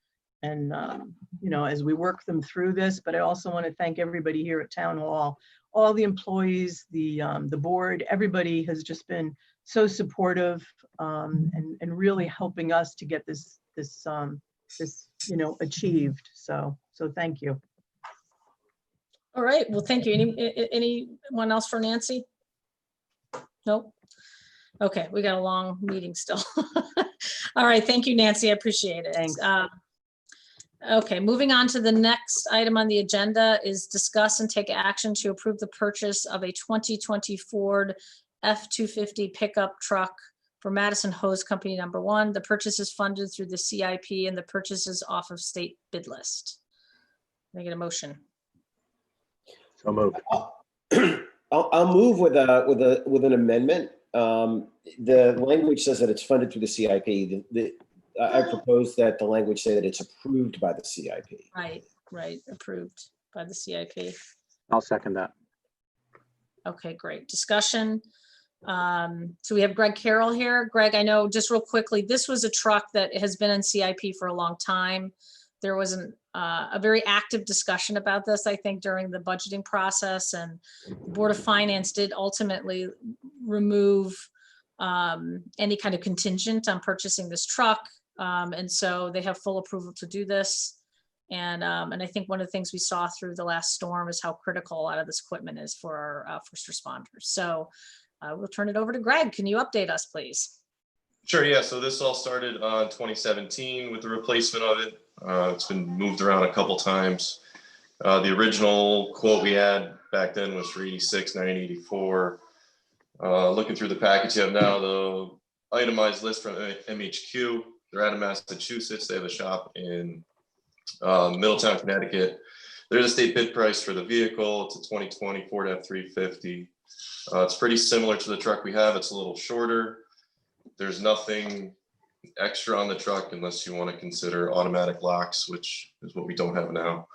you know, as we work them through this. But I also want to thank everybody here at Town Hall, all the employees, the board. Everybody has just been so supportive and really helping us to get this you know, achieved. So thank you. All right, well, thank you. Anyone else for Nancy? Nope. Okay, we got a long meeting still. All right, thank you, Nancy. I appreciate it. Thanks. Okay, moving on to the next item on the agenda is discuss and take action to approve the purchase of a 2020 Ford F-250 pickup truck for Madison Hose Company number 1. The purchase is funded through the CIP and the purchase is off of state bid list. Can I get a motion? So moved. I'll move with an amendment. The language says that it's funded through the CIP. I propose that the language say that it's approved by the CIP. Right, approved by the CIP. I'll second that. Okay, great. Discussion. So we have Greg Carroll here. Greg, I know, just real quickly, this was a truck that has been in CIP for a long time. There was a very active discussion about this, I think, during the budgeting process, and the Board of Finance did ultimately remove any kind of contingent on purchasing this truck. And so they have full approval to do this. And I think one of the things we saw through the last storm is how critical a lot of this equipment is for our first responders. So we'll turn it over to Greg. Can you update us, please? Sure, yeah. So this all started on 2017 with the replacement of it. It's been moved around a couple times. The original quote we had back then was for $86,984. Looking through the package you have now, the itemized list from MHQ. They're out of Massachusetts. They have a shop in Middletown, Connecticut. There's a state bid price for the vehicle. It's a 2020 Ford F-350. It's pretty similar to the truck we have. It's a little shorter. There's nothing extra on the truck unless you want to consider automatic locks, which is what we don't have now.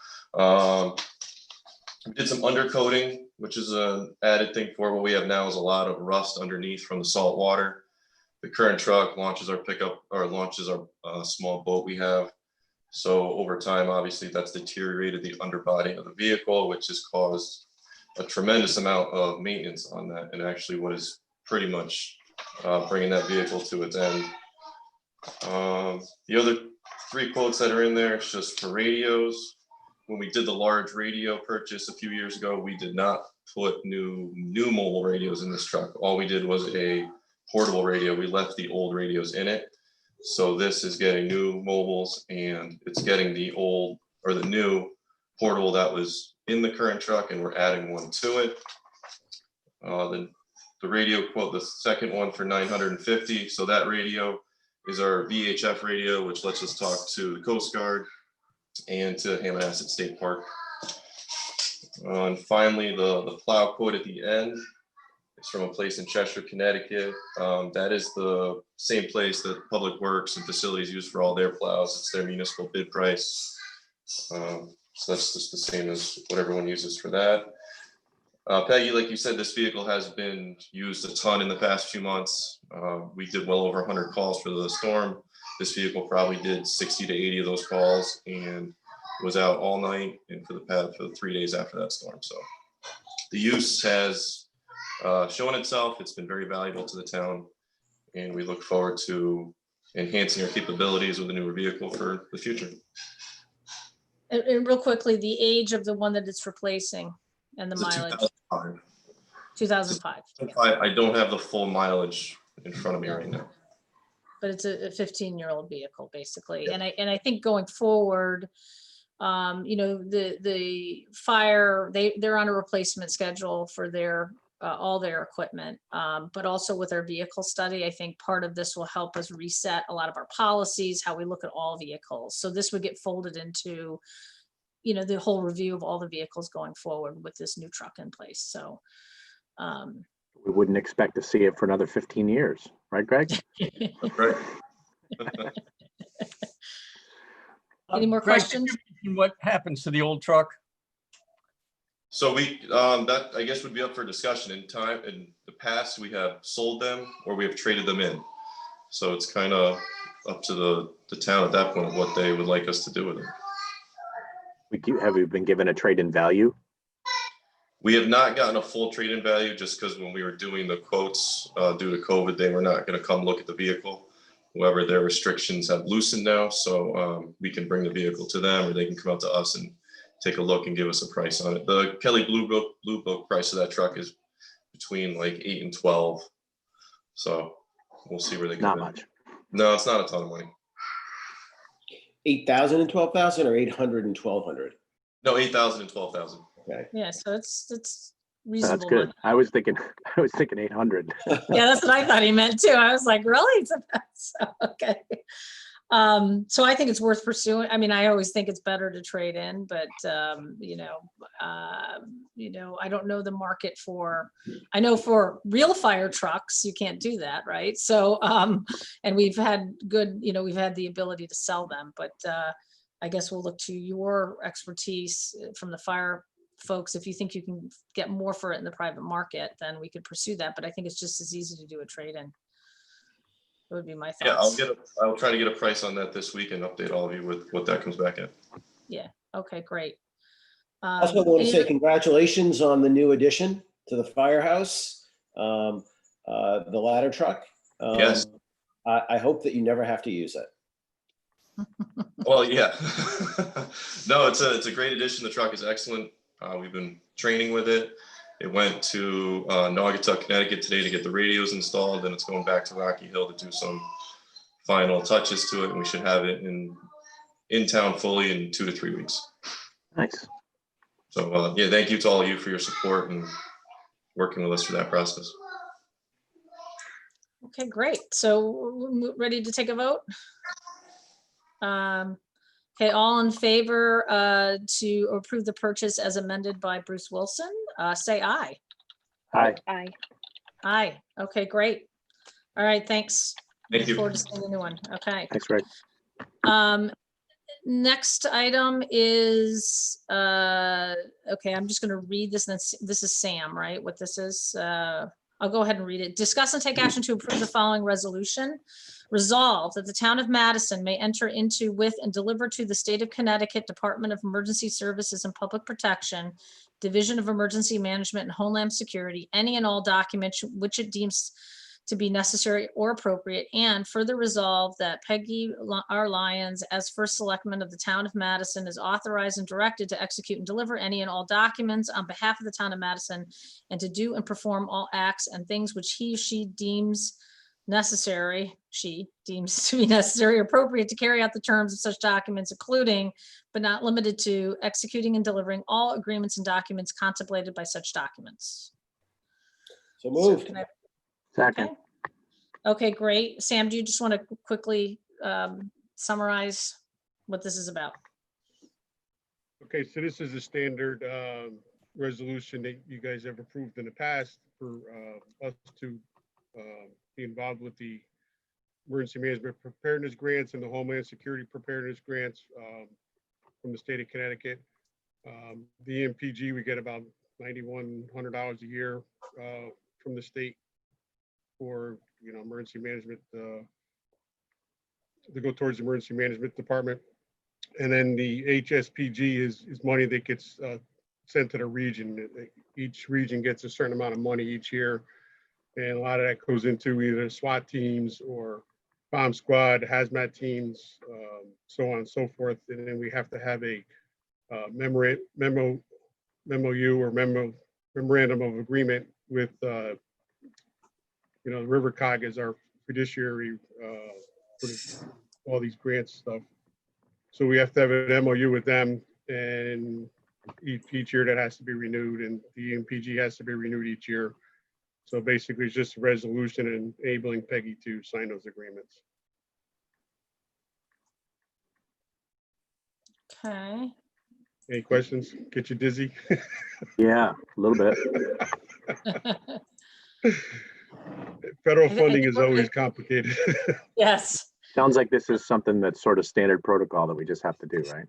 We did some undercoating, which is an added thing for what we have now is a lot of rust underneath from the salt water. The current truck launches our pickup or launches our small boat we have. So over time, obviously, that's deteriorated the underbody of the vehicle, which has caused a tremendous amount of maintenance on that, and actually what is pretty much bringing that vehicle to its end. The other 3 quotes that are in there, it's just for radios. When we did the large radio purchase a few years ago, we did not put new mobile radios in this truck. All we did was a portable radio. We left the old radios in it. So this is getting new mobiles, and it's getting the old or the new portable that was in the current truck, and we're adding one to it. The radio quote, the second one for $950. So that radio is our VHF radio, which lets us talk to the Coast Guard and to Hammonasset State Park. And finally, the plow quote at the end is from a place in Cheshire, Connecticut. That is the same place that Public Works and Facilities use for all their plows. It's their municipal bid price. So that's just the same as what everyone uses for that. Peggy, like you said, this vehicle has been used a ton in the past few months. We did well over 100 calls for the storm. This vehicle probably did 60 to 80 of those calls, and was out all night and for the 3 days after that storm. So the use has shown itself. It's been very valuable to the town, and we look forward to enhancing our capabilities with a newer vehicle for the future. And real quickly, the age of the one that it's replacing and the It's a mileage. 2005. 2005. I don't have the full mileage in front of me right now. But it's a 15-year-old vehicle basically. Yeah. And I think going forward, you know, the fire, they're on a replacement schedule for their all their equipment, but also with our vehicle study, I think part of this will help us reset a lot of our policies, how we look at all vehicles. So this would get folded into, you know, the whole review of all the vehicles going forward with this new truck in place. So we wouldn't expect to see it for another 15 years, right, Greg? Right. Any more Greg, questions? What happens to the old truck? So we that I guess would be up for discussion. In the past, we have sold them or we have traded them in. So it's kind of up to the town at that point of what they would like us to do with them. Have we been given a trade-in value? We have not gotten a full trade-in value just because when we were doing the quotes due to COVID, they were not going to come look at the vehicle. However, their restrictions have loosened now, so we can bring the vehicle to them, or they can come out to us and take a look and give us a price on it. The Kelly Blue Book price of that truck is between like 8 and 12. So we'll see where they go. Not much. No, it's not a ton of money. 8,000 and 12,000 or 800 and 1,200? No, 8,000 and 12,000. Okay. Yeah, so it's reasonable. That's good. Money. I was thinking 800. Yeah, that's what I thought he meant too. I was like, really? So, okay. So I think it's worth pursuing. I mean, I always think it's better to trade in, but you know, I don't know the market for. I know for real fire trucks, you can't do that, right? So, and we've had good, you know, we've had the ability to sell them, but I guess we'll look to your expertise from the fire folks. If you think you can get more for it in the private market, then we could pursue that. But I think it's just as easy to do a trade-in. It would be my thoughts. Yeah, I'll try to get a price on that this week and update all of you with what that comes back at. Yeah. Okay, great. Also want to say congratulations on the new addition to the firehouse, the ladder truck. Yes. I hope that you never have to use it. Well, yeah. No, it's a great addition. The truck is excellent. We've been training with it. It went to Naugatuck, Connecticut today to get the radios installed, and it's going back to Rocky Hill to do some final touches to it, and we should have it in town fully in 2 to 3 weeks. Nice. So yeah, thank you to all of you for your support and working with us through that process. Okay, great. So we're ready to take a vote? Okay, all in favor to approve the purchase as amended by Bruce Wilson, say aye. Aye. Aye. Aye. Okay, great. All right, thanks. Thank Look you. forward to seeing the new one. Okay. Thanks, Greg. Next item is, okay, I'm just going to read this. This is Sam, right? What this is? I'll go ahead and read it. Discuss and take action to approve the following resolution. Resolve that the town of Madison may enter into with and deliver to the state of Connecticut Department of Emergency Services and Public Protection, Division of Emergency Management and Homeland Security, any and all documents which it deems to be necessary or appropriate, and further resolve that Peggy R. Lyons, as first selectman of the town of Madison, is authorized and directed to execute and deliver any and all documents on behalf of the town of Madison, and to do and perform all acts and things which he or she deems necessary, to be necessary or appropriate to carry out the terms of such documents, including but not limited to executing and delivering all agreements and documents contemplated by such documents. So moved. Second. Okay, great. Sam, do you just want to quickly summarize what this is about? Okay, so this is a standard resolution that you guys have approved in the past for us to be involved with the emergency management preparedness grants and the Homeland Security preparedness grants from the state of Connecticut. The EMPG, we get about $9,100 a year from the state for, you know, emergency management, to go towards the emergency management department. And then the HSPG is money that gets sent to the region. Each region gets a certain amount of money each year. And a lot of that goes into either SWAT teams or bomb squad, hazmat teams, so on and so forth. And then we have to have a memorandum of agreement with, Rivercog as our fiduciary for all these grants stuff. So we have to have an MOU with them, and each year that has to be renewed, and the EMPG has to be renewed each year. So basically, it's just a resolution enabling Peggy to sign those agreements. Okay. Any questions? Get you dizzy? Yeah, a little bit. Federal funding is always complicated. Yes. Sounds like this is something that's sort of standard protocol that we just have to do, right?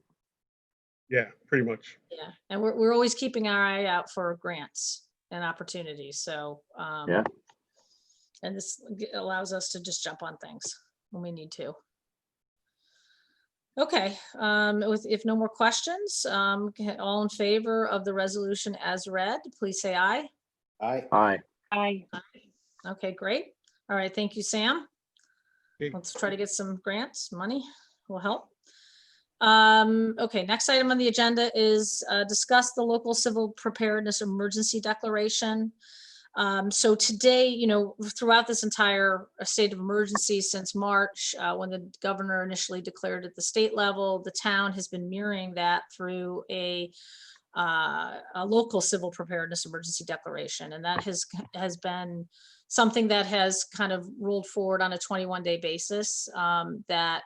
Yeah, pretty much. Yeah, and we're always keeping our eye out for grants and opportunities. So Yeah. And this allows us to just jump on things when we need to. Okay, if no more questions, all in favor of the resolution as read, please say aye. Aye. Aye. Aye. Okay, great. All right, thank you, Sam. Okay. Let's try to get some grants, money will help. Okay, next item on the agenda is discuss the local civil preparedness emergency declaration. So today, throughout this entire state of emergency since March, when the governor initially declared at the state level, the town has been mirroring that through a local civil preparedness emergency declaration. And that has been something that has kind of rolled forward on a 21-day basis that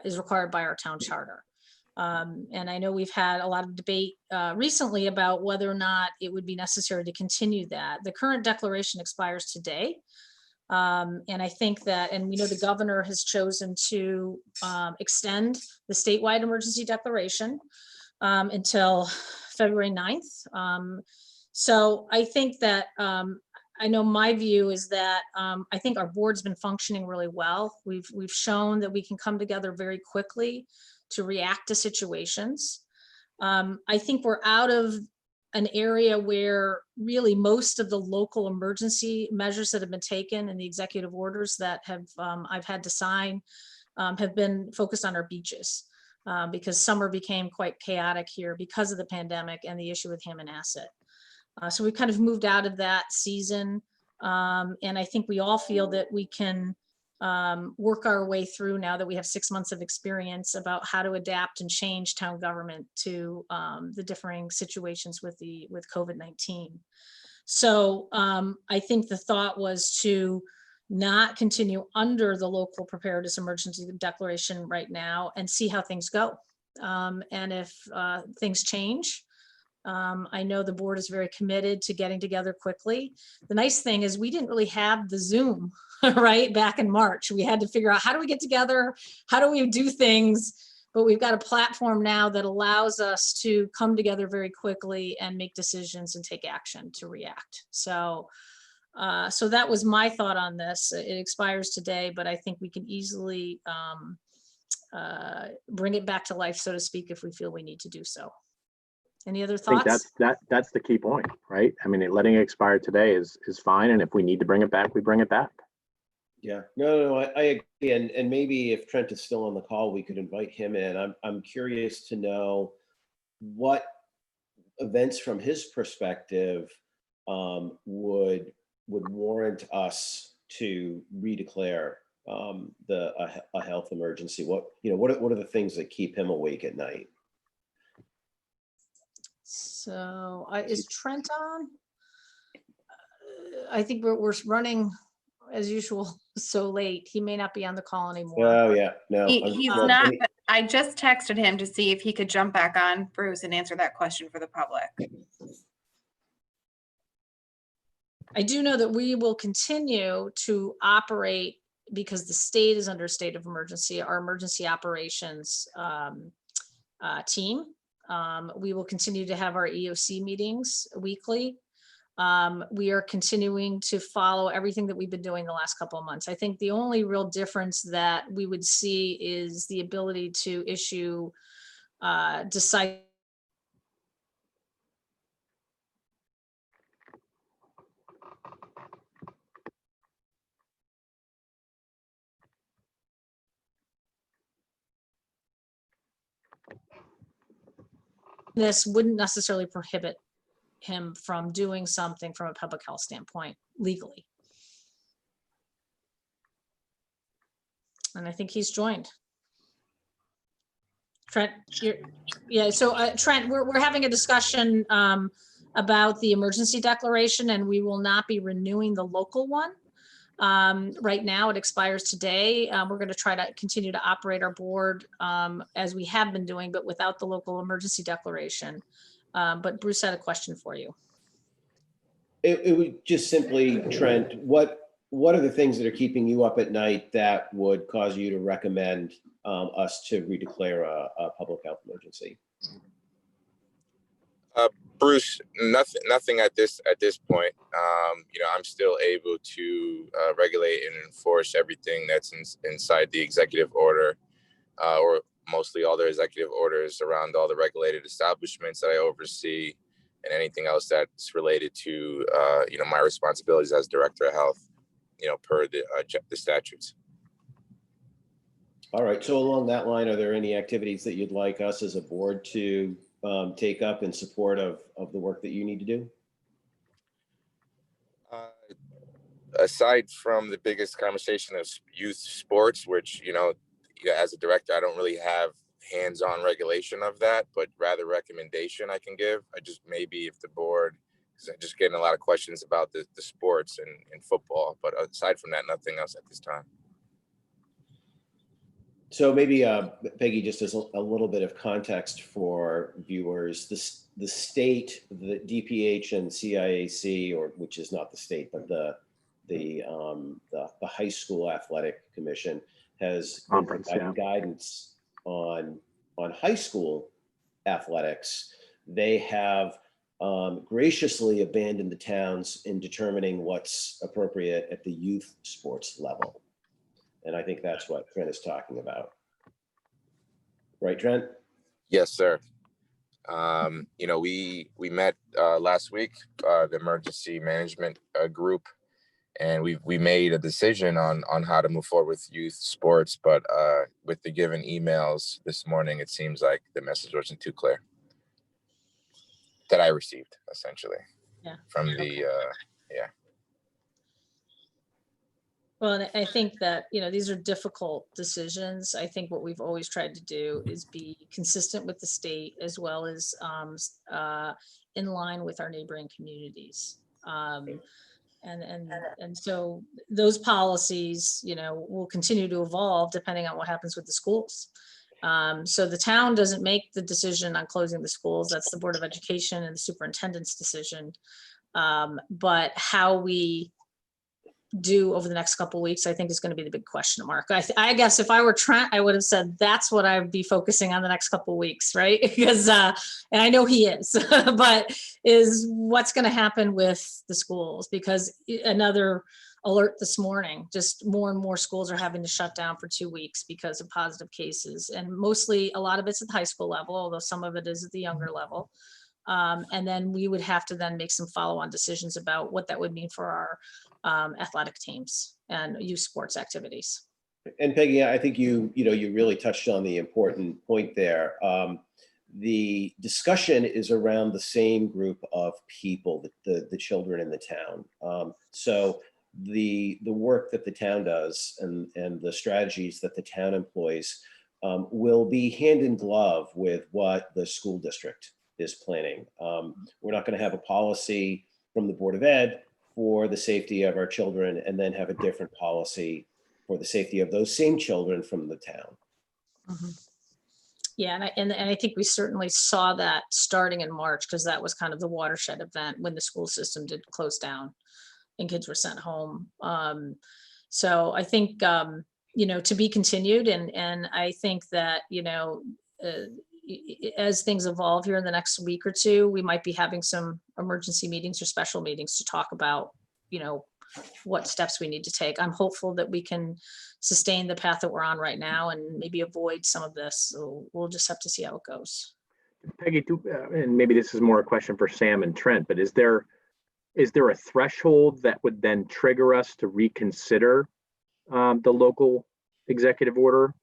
is required by our town charter. And I know we've had a lot of debate recently about whether or not it would be necessary to continue that. The current declaration expires today. And I think that, and we know the governor has chosen to extend the statewide emergency declaration until February 9th. So I think that, I know my view is that I think our board's been functioning really well. We've shown that we can come together very quickly to react to situations. I think we're out of an area where really most of the local emergency measures that have been taken and the executive orders that have I've had to sign have been focused on our beaches because summer became quite chaotic here because of the pandemic and the issue with Hammonasset. So we've kind of moved out of that season. And I think we all feel that we can work our way through now that we have 6 months of experience about how to adapt and change town government to the differing situations with COVID-19. So I think the thought was to not continue under the local preparedness emergency declaration right now and see how things go. And if things change, I know the board is very committed to getting together quickly. The nice thing is we didn't really have the Zoom, right, back in March. We had to figure out how do we get together? How do we do things? But we've got a platform now that allows us to come together very quickly and make decisions and take action to react. So, so that was my thought on this. It expires today, but I think we can easily bring it back to life, so to speak, if we feel we need to do so. Any other thoughts? I think that's the key point, right? I mean, letting it expire today is fine, and if we need to bring it back, we bring it back. Yeah, no, I agree, and maybe if Trent is still on the call, we could invite him in. I'm curious to know what events from his perspective would warrant us to redeclare a health emergency. What are the things that keep him awake at night? So is Trent on? I think we're running as usual so late. He may not be on the call anymore. Oh yeah, no. He's not, but I just texted him to see if he could jump back on, Bruce, and answer that question for the public. I do know that we will continue to operate because the state is under a state of emergency, our emergency operations team. We will continue to have our EOC meetings weekly. We are continuing to follow everything that we've been doing the last couple of months. I think the only real difference that we would see is the ability to issue decisive this wouldn't necessarily prohibit him from doing something from a public health standpoint legally. And I think he's joined. Trent, yeah, so Trent, we're having a discussion about the emergency declaration, and we will not be renewing the local one. Right now it expires today. We're going to try to continue to operate our board as we have been doing, but without the local emergency declaration. But Bruce had a question for you. It would just simply, Trent, what are the things that are keeping you up at night that would cause you to recommend us to redeclare a public health emergency? Bruce, nothing at this point. You know, I'm still able to regulate and enforce everything that's inside the executive order, or mostly all the executive orders around all the regulated establishments that I oversee, and anything else that's related to you know, my responsibilities as director of health, you know, per the statutes. All right. So along that line, are there any activities that you'd like us as a board to take up in support of the work that you need to do? Aside from the biggest conversation of youth sports, which, you know, as a director, I don't really have hands-on regulation of that, but rather recommendation I can give. I just, maybe if the board, because I'm just getting a lot of questions about the sports and football, but aside from that, nothing else at this time. So maybe, Peggy, just as a little bit of context for viewers, the state, the DPH and CIAC, or which is not the state, but the high school athletic commission has provided guidance on high school athletics. They have graciously abandoned the towns in determining what's appropriate at the youth sports level. And I think that's what Trent is talking about. Right, Trent? Yes, sir. You know, we met last week, the emergency management group, and we made a decision on how to move forward with youth sports. But with the given emails this morning, it seems like the message wasn't too clear that I received, essentially. Yeah. From the yeah. Well, and I think that, you know, these are difficult decisions. I think what we've always tried to do is be consistent with the state, as well as in line with our neighboring communities. And so those policies, you know, will continue to evolve depending on what happens with the schools. So the town doesn't make the decision on closing the schools. That's the Board of Education and the superintendent's decision. But how we do over the next couple of weeks, I think, is going to be the big question mark. I guess if I were Trent, I would have said that's what I would be focusing on the next couple of weeks, right? Because and I know he is, but is what's going to happen with the schools? Because another alert this morning, just more and more schools are having to shut down for 2 weeks because of positive cases, and mostly a lot of it's at the high school level, although some of it is at the younger level. And then we would have to then make some follow-on decisions about what that would mean for our athletic teams and youth sports activities. And Peggy, I think you really touched on the important point there. The discussion is around the same group of people, the children in the town. So the work that the town does and the strategies that the town employs will be hand in glove with what the school district is planning. We're not going to have a policy from the Board of Ed for the safety of our children and then have a different policy for the safety of those same children from the town. Mm-hmm. Yeah, and I think we certainly saw that starting in March, because that was kind of the watershed event when the school system did close down and kids were sent home. So I think, you know, to be continued, and I think that, you know, as things evolve here in the next week or two, we might be having some emergency meetings or special meetings to talk about, you know, what steps we need to take. I'm hopeful that we can sustain the path that we're on right now and maybe avoid some of this. So we'll just have to see how it goes. Peggy, and maybe this is more a question for Sam and Trent, but is there a threshold that would then trigger us to reconsider the local executive order?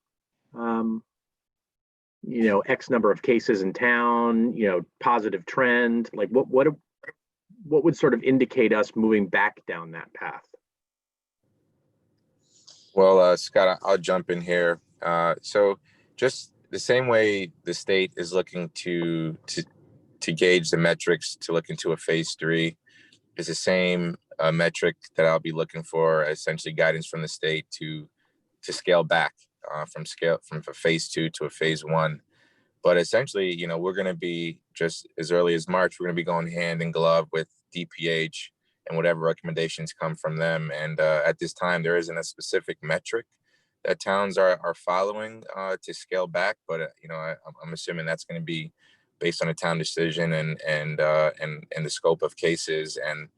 You know, X number of cases in town, you know, positive trend, like what would sort of indicate us moving back down that path? Well, Scott, I'll jump in here. So just the same way the state is looking to gauge the metrics to look into a phase 3 is the same metric that I'll be looking for, essentially guidance from the state to scale back from a phase 2 to a phase 1. But essentially, you know, we're going to be just as early as March, we're going to be going hand in glove with DPH and whatever recommendations come from them. And at this time, there isn't a specific metric that towns are following to scale back. But, you know, I'm assuming that's going to be based on a town decision and the scope of cases. And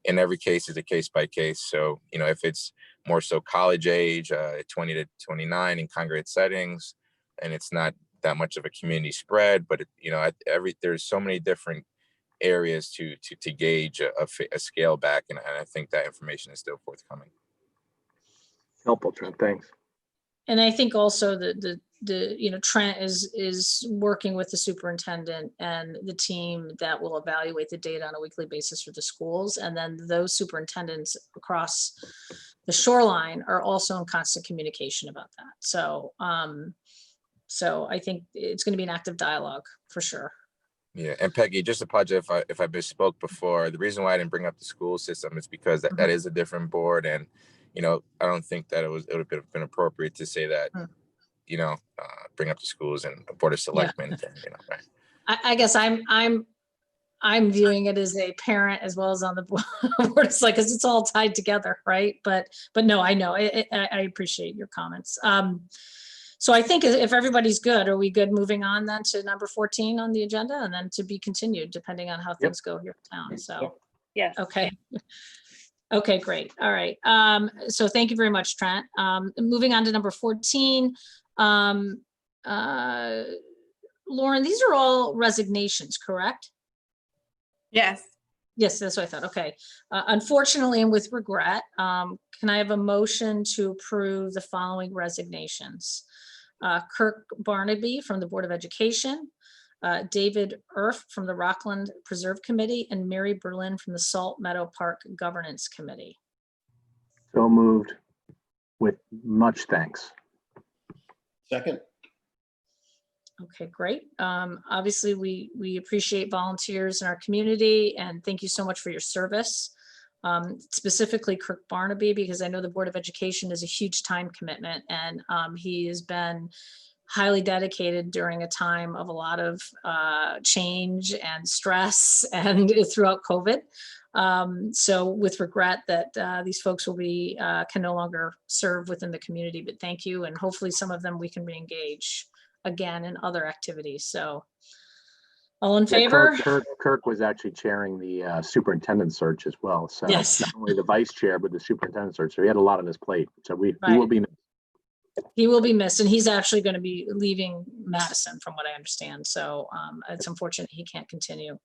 in every case is a case by case. So, you know, if it's more so college age, 20 to 29 in congregate settings, and it's not that much of a community spread, but you know, there's so many different areas to gauge a scale back, and I think that information is still forthcoming. Helpful, Trent. Thanks. And I think also the you know, Trent is working with the superintendent and the team that will evaluate the data on a weekly basis for the schools, and then those superintendents across the shoreline are also in constant communication about that. So so I think it's going to be an active dialogue for sure. Yeah, and Peggy, just apologize if I misspoke before. The reason why I didn't bring up the school system is because that is a different board, and you know, I don't think that it would have been appropriate to say that, you know, bring up the schools and board of selectmen. Yeah. You know, right. I guess I'm viewing it as a parent as well as on the board. It's like, because it's all tied together, right? But no, I know I appreciate your comments. So I think if everybody's good, are we good moving on then to number 14 on the agenda, and then to be continued depending on how things go here in town? So, yes. Okay. Okay, great. All right. So thank you very much, Trent. Moving on to number 14. Lauren, these are all resignations, correct? Yes. Yes, that's what I thought. Okay. Unfortunately, and with regret, can I have a motion to approve the following resignations? Kirk Barnaby from the Board of Education, David Erf from the Rockland Preserve Committee, and Mary Berlin from the Salt Meadow Park Governance Committee. So moved, with much thanks. Second. Okay, great. Obviously, we appreciate volunteers in our community, and thank you so much for your service. Specifically Kirk Barnaby, because I know the Board of Education is a huge time commitment, and he has been highly dedicated during a time of a lot of change and stress and throughout COVID. So with regret that these folks will be can no longer serve within the community, but thank you, and hopefully some of them we can re-engage again in other activities. So all in favor? Kirk was actually chairing the superintendent search as well. So yes. Not only the vice chair, but the superintendent search. So he had a lot on his plate. So he will be missed. He will be missed, and he's actually going to be leaving Madison from what I understand. So it's unfortunate he can't continue.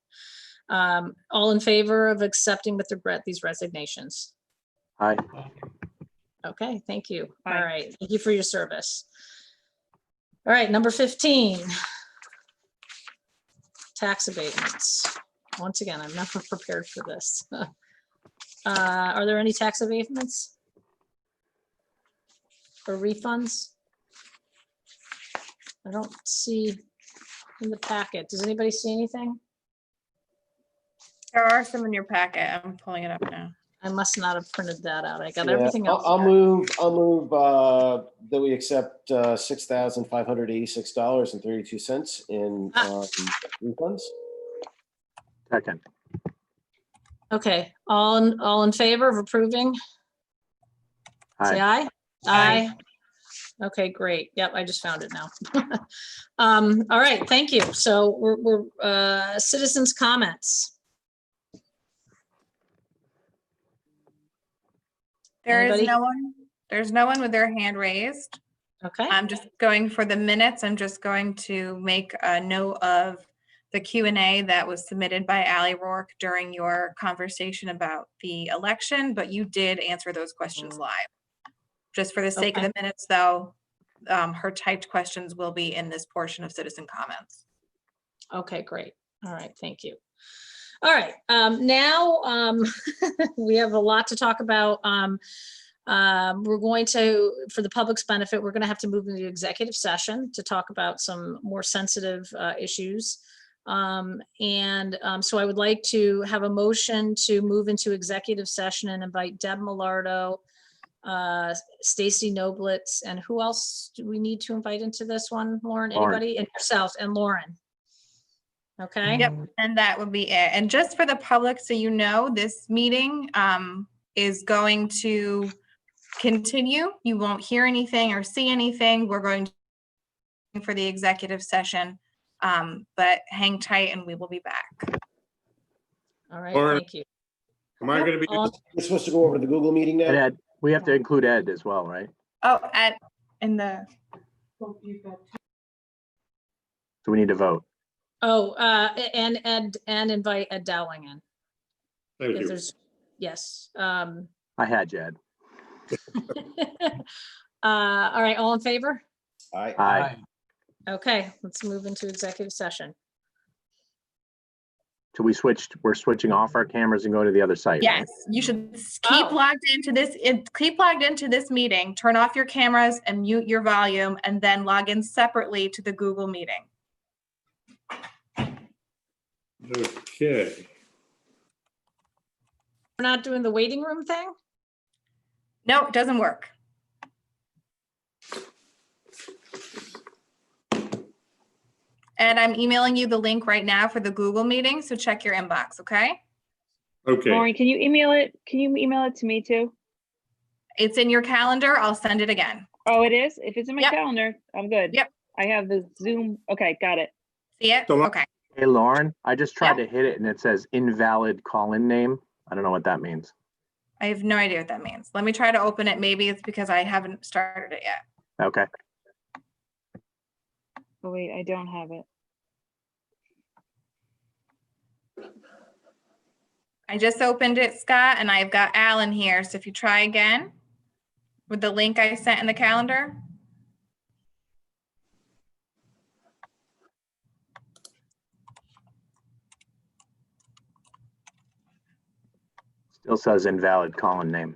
All in favor of accepting with regret these resignations? Aye. Okay, thank you. Aye. All right, thank you for your service. All right, number 15. Tax abatements. Once again, I'm never prepared for this. Are there any tax abatements or refunds? I don't see in the packet. Does anybody see anything? There are some in your packet. I'm pulling it up now. I must not have printed that out. I got everything else. I'll move that we accept $6,586.32 in refunds. Second. Okay, all in favor of approving? Aye. Say aye. Aye. Okay, great. Yep, I just found it now. All right, thank you. So we're citizens' comments. There's Anybody? no one with their hand raised. Okay. I'm just going for the minutes. I'm just going to make a note of the Q&A that was submitted by Ally Rourke during your conversation about the election, but you did answer those questions live. Just for the sake of the minutes, though, her typed questions will be in this portion of citizen comments. Okay, great. All right, thank you. All right, now we have a lot to talk about. We're going to, for the public's benefit, we're going to have to move into executive session to talk about some more sensitive issues. So I would like to have a motion to move into executive session and invite Deb Millardo, Stacy Noblitz, and who else do we need to invite into this one, Lauren? Anybody? And yourself and Lauren. Okay. Yep, and that would be it. And just for the public, so you know, this meeting is going to continue. You won't hear anything or see anything. We're going to for the executive session, but hang tight and we will be back. All right, Lauren, thank you. am I going to be? We're supposed to go over to the Google meeting now? And Ed, we have to include Ed as well, right? Oh, in the. So we need to vote. Oh, and invite Ed Dowling in. Thank If you. there's, yes. I had you, Ed. All right, all in favor? Aye. Okay, let's move into executive session. So we're switching off our cameras and go to the other site, right? Yes, you should keep logged into this. Keep logged into this meeting. Turn off your cameras and mute your volume, and then log in separately to the Google meeting. Okay. We're not doing the waiting room thing? No, it doesn't work. And I'm emailing you the link right now for the Google meeting, so check your inbox, okay? Okay. Lauren, can you email it? Can you email it to me too? It's in your calendar. I'll send it again. Oh, it is? If it's in my calendar, I'm good. Yep. I have the Zoom. Okay, got it. See it? So, okay. Hey, Lauren, I just tried to hit it and it says invalid call-in name. I don't know what that means. I have no idea what that means. Let me try to open it. Maybe it's because I haven't started it yet. Okay. Oh, wait, I don't have it. I just opened it, Scott, and I've got Alan here. So if you try again with the link I sent in the calendar. Still says invalid call-in name.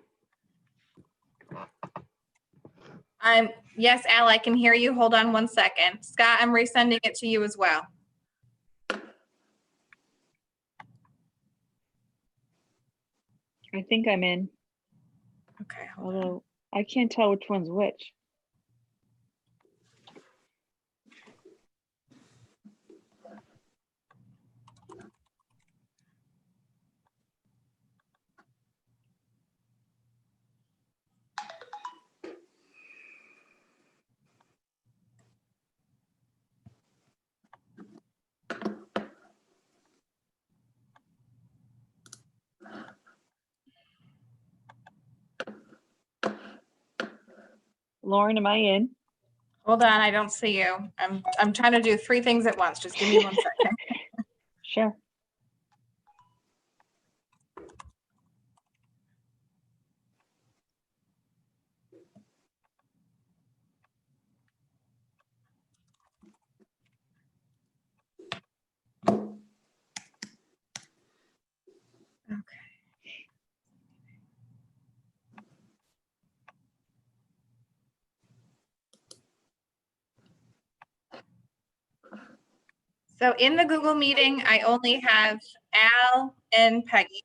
Yes, Al, I can hear you. Hold on one second. Scott, I'm resending it to you as well. I think I'm in. Okay, although I can't tell which one's which. Lauren, am I in? Hold on, I don't see you. I'm trying to do 3 things at once. Just give me 1 second. Sure. So in the Google meeting, I only have Al and Peggy.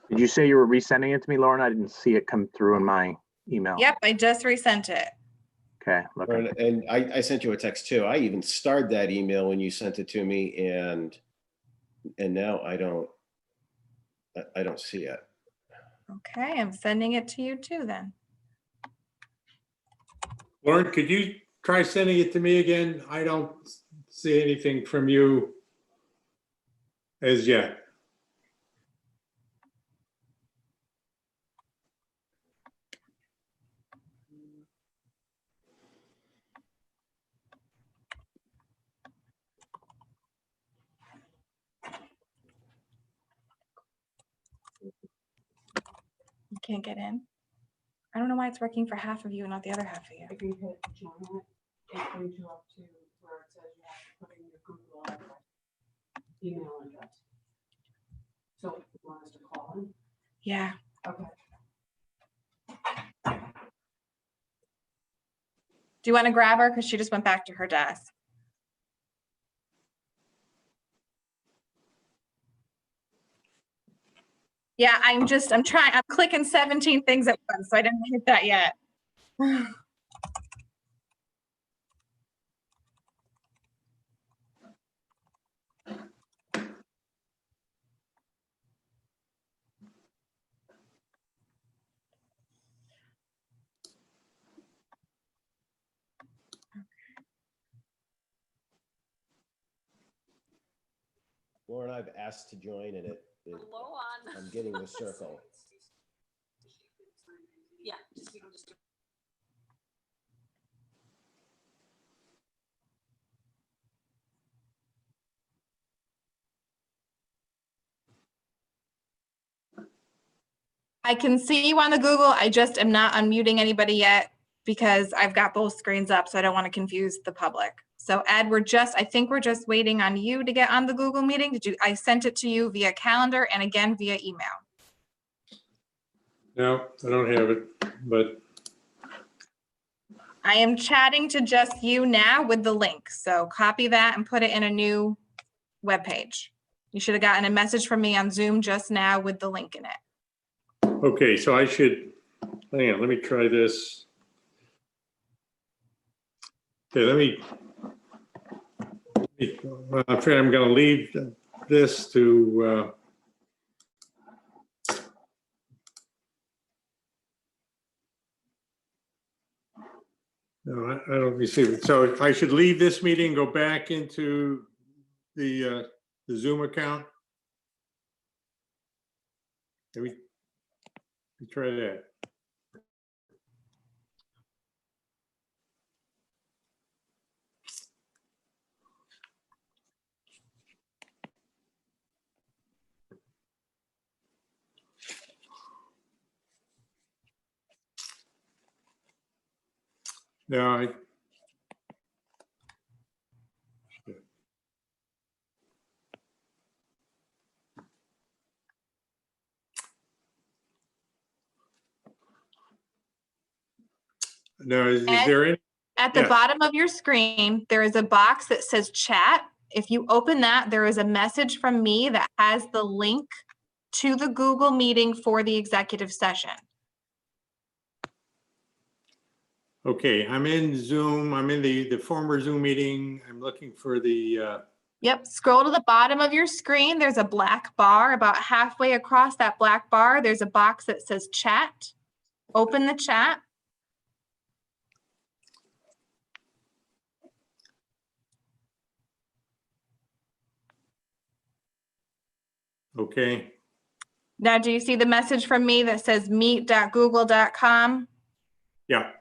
Did you say you were resending it to me, Lauren? I didn't see it come through in my email. Yep, I just resent it. Okay, look. And I sent you a text too. I even starred that email when you sent it to me, and now I don't. I don't see it. Okay, I'm sending it to you too then. Lauren, could you try sending it to me again? I don't see anything from you as yet. You can't get in. I don't know why it's working for half of you and not the other half of you. If you hit join it, it brings you up to where it says you have to put in your Google email address. So you want us to call in? Yeah. Okay. Do you want to grab her? Because she just went back to her desk. Yeah, I'm clicking 17 things at once, so I didn't hit that yet. Lauren, I've asked to join and I'm getting the circle. Yeah. I can see you on the Google. I just am not unmuting anybody yet because I've got both screens up, so I don't want to confuse the public. So Ed, I think we're just waiting on you to get on the Google meeting. I sent it to you via calendar and again via email. No, I don't have it, but I am chatting to just you now with the link. So copy that and put it in a new web page. You should have gotten a message from me on Zoom just now with the link in it. okay, so I should, hang on, let me try this. Okay, I'm afraid I'm going to leave this to, no, I don't receive it. So I should leave this meeting, go back into the Zoom account. Let me try that. No, is there any? At the bottom of your screen, there is a box that says chat. If you open that, there is a message from me that has the link to the Google meeting for the executive session. Okay, I'm in Zoom. I'm in the former Zoom meeting. I'm looking for the, Yep, scroll to the bottom of your screen. There's a black bar about halfway across that black bar. There's a box that says chat. Open the chat. okay. Now, do you see the message from me that says meet.google.com? Yeah.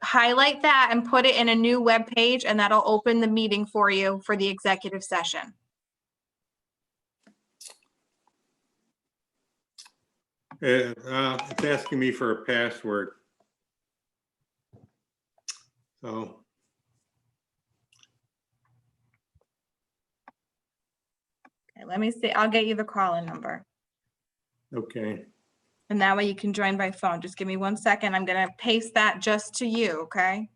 Highlight that and put it in a new web page, and that'll open the meeting for you for the executive session. It's asking me for a password. So. Okay, let me see. I'll get you the call-in number. Okay. And that way you can join by phone. Just give me 1 second. I'm going to paste that just to you, okay?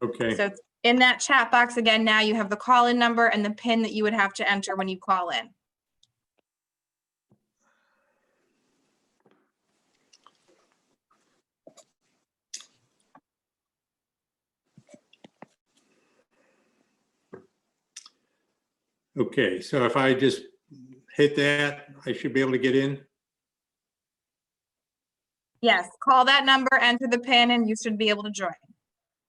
Okay. So it's in that chat box again. Now you have the call-in number and the PIN that you would have to enter when you call in. Okay, so if I just hit that, I should be able to get in. Yes, call that number, enter the PIN, and you should be able to join.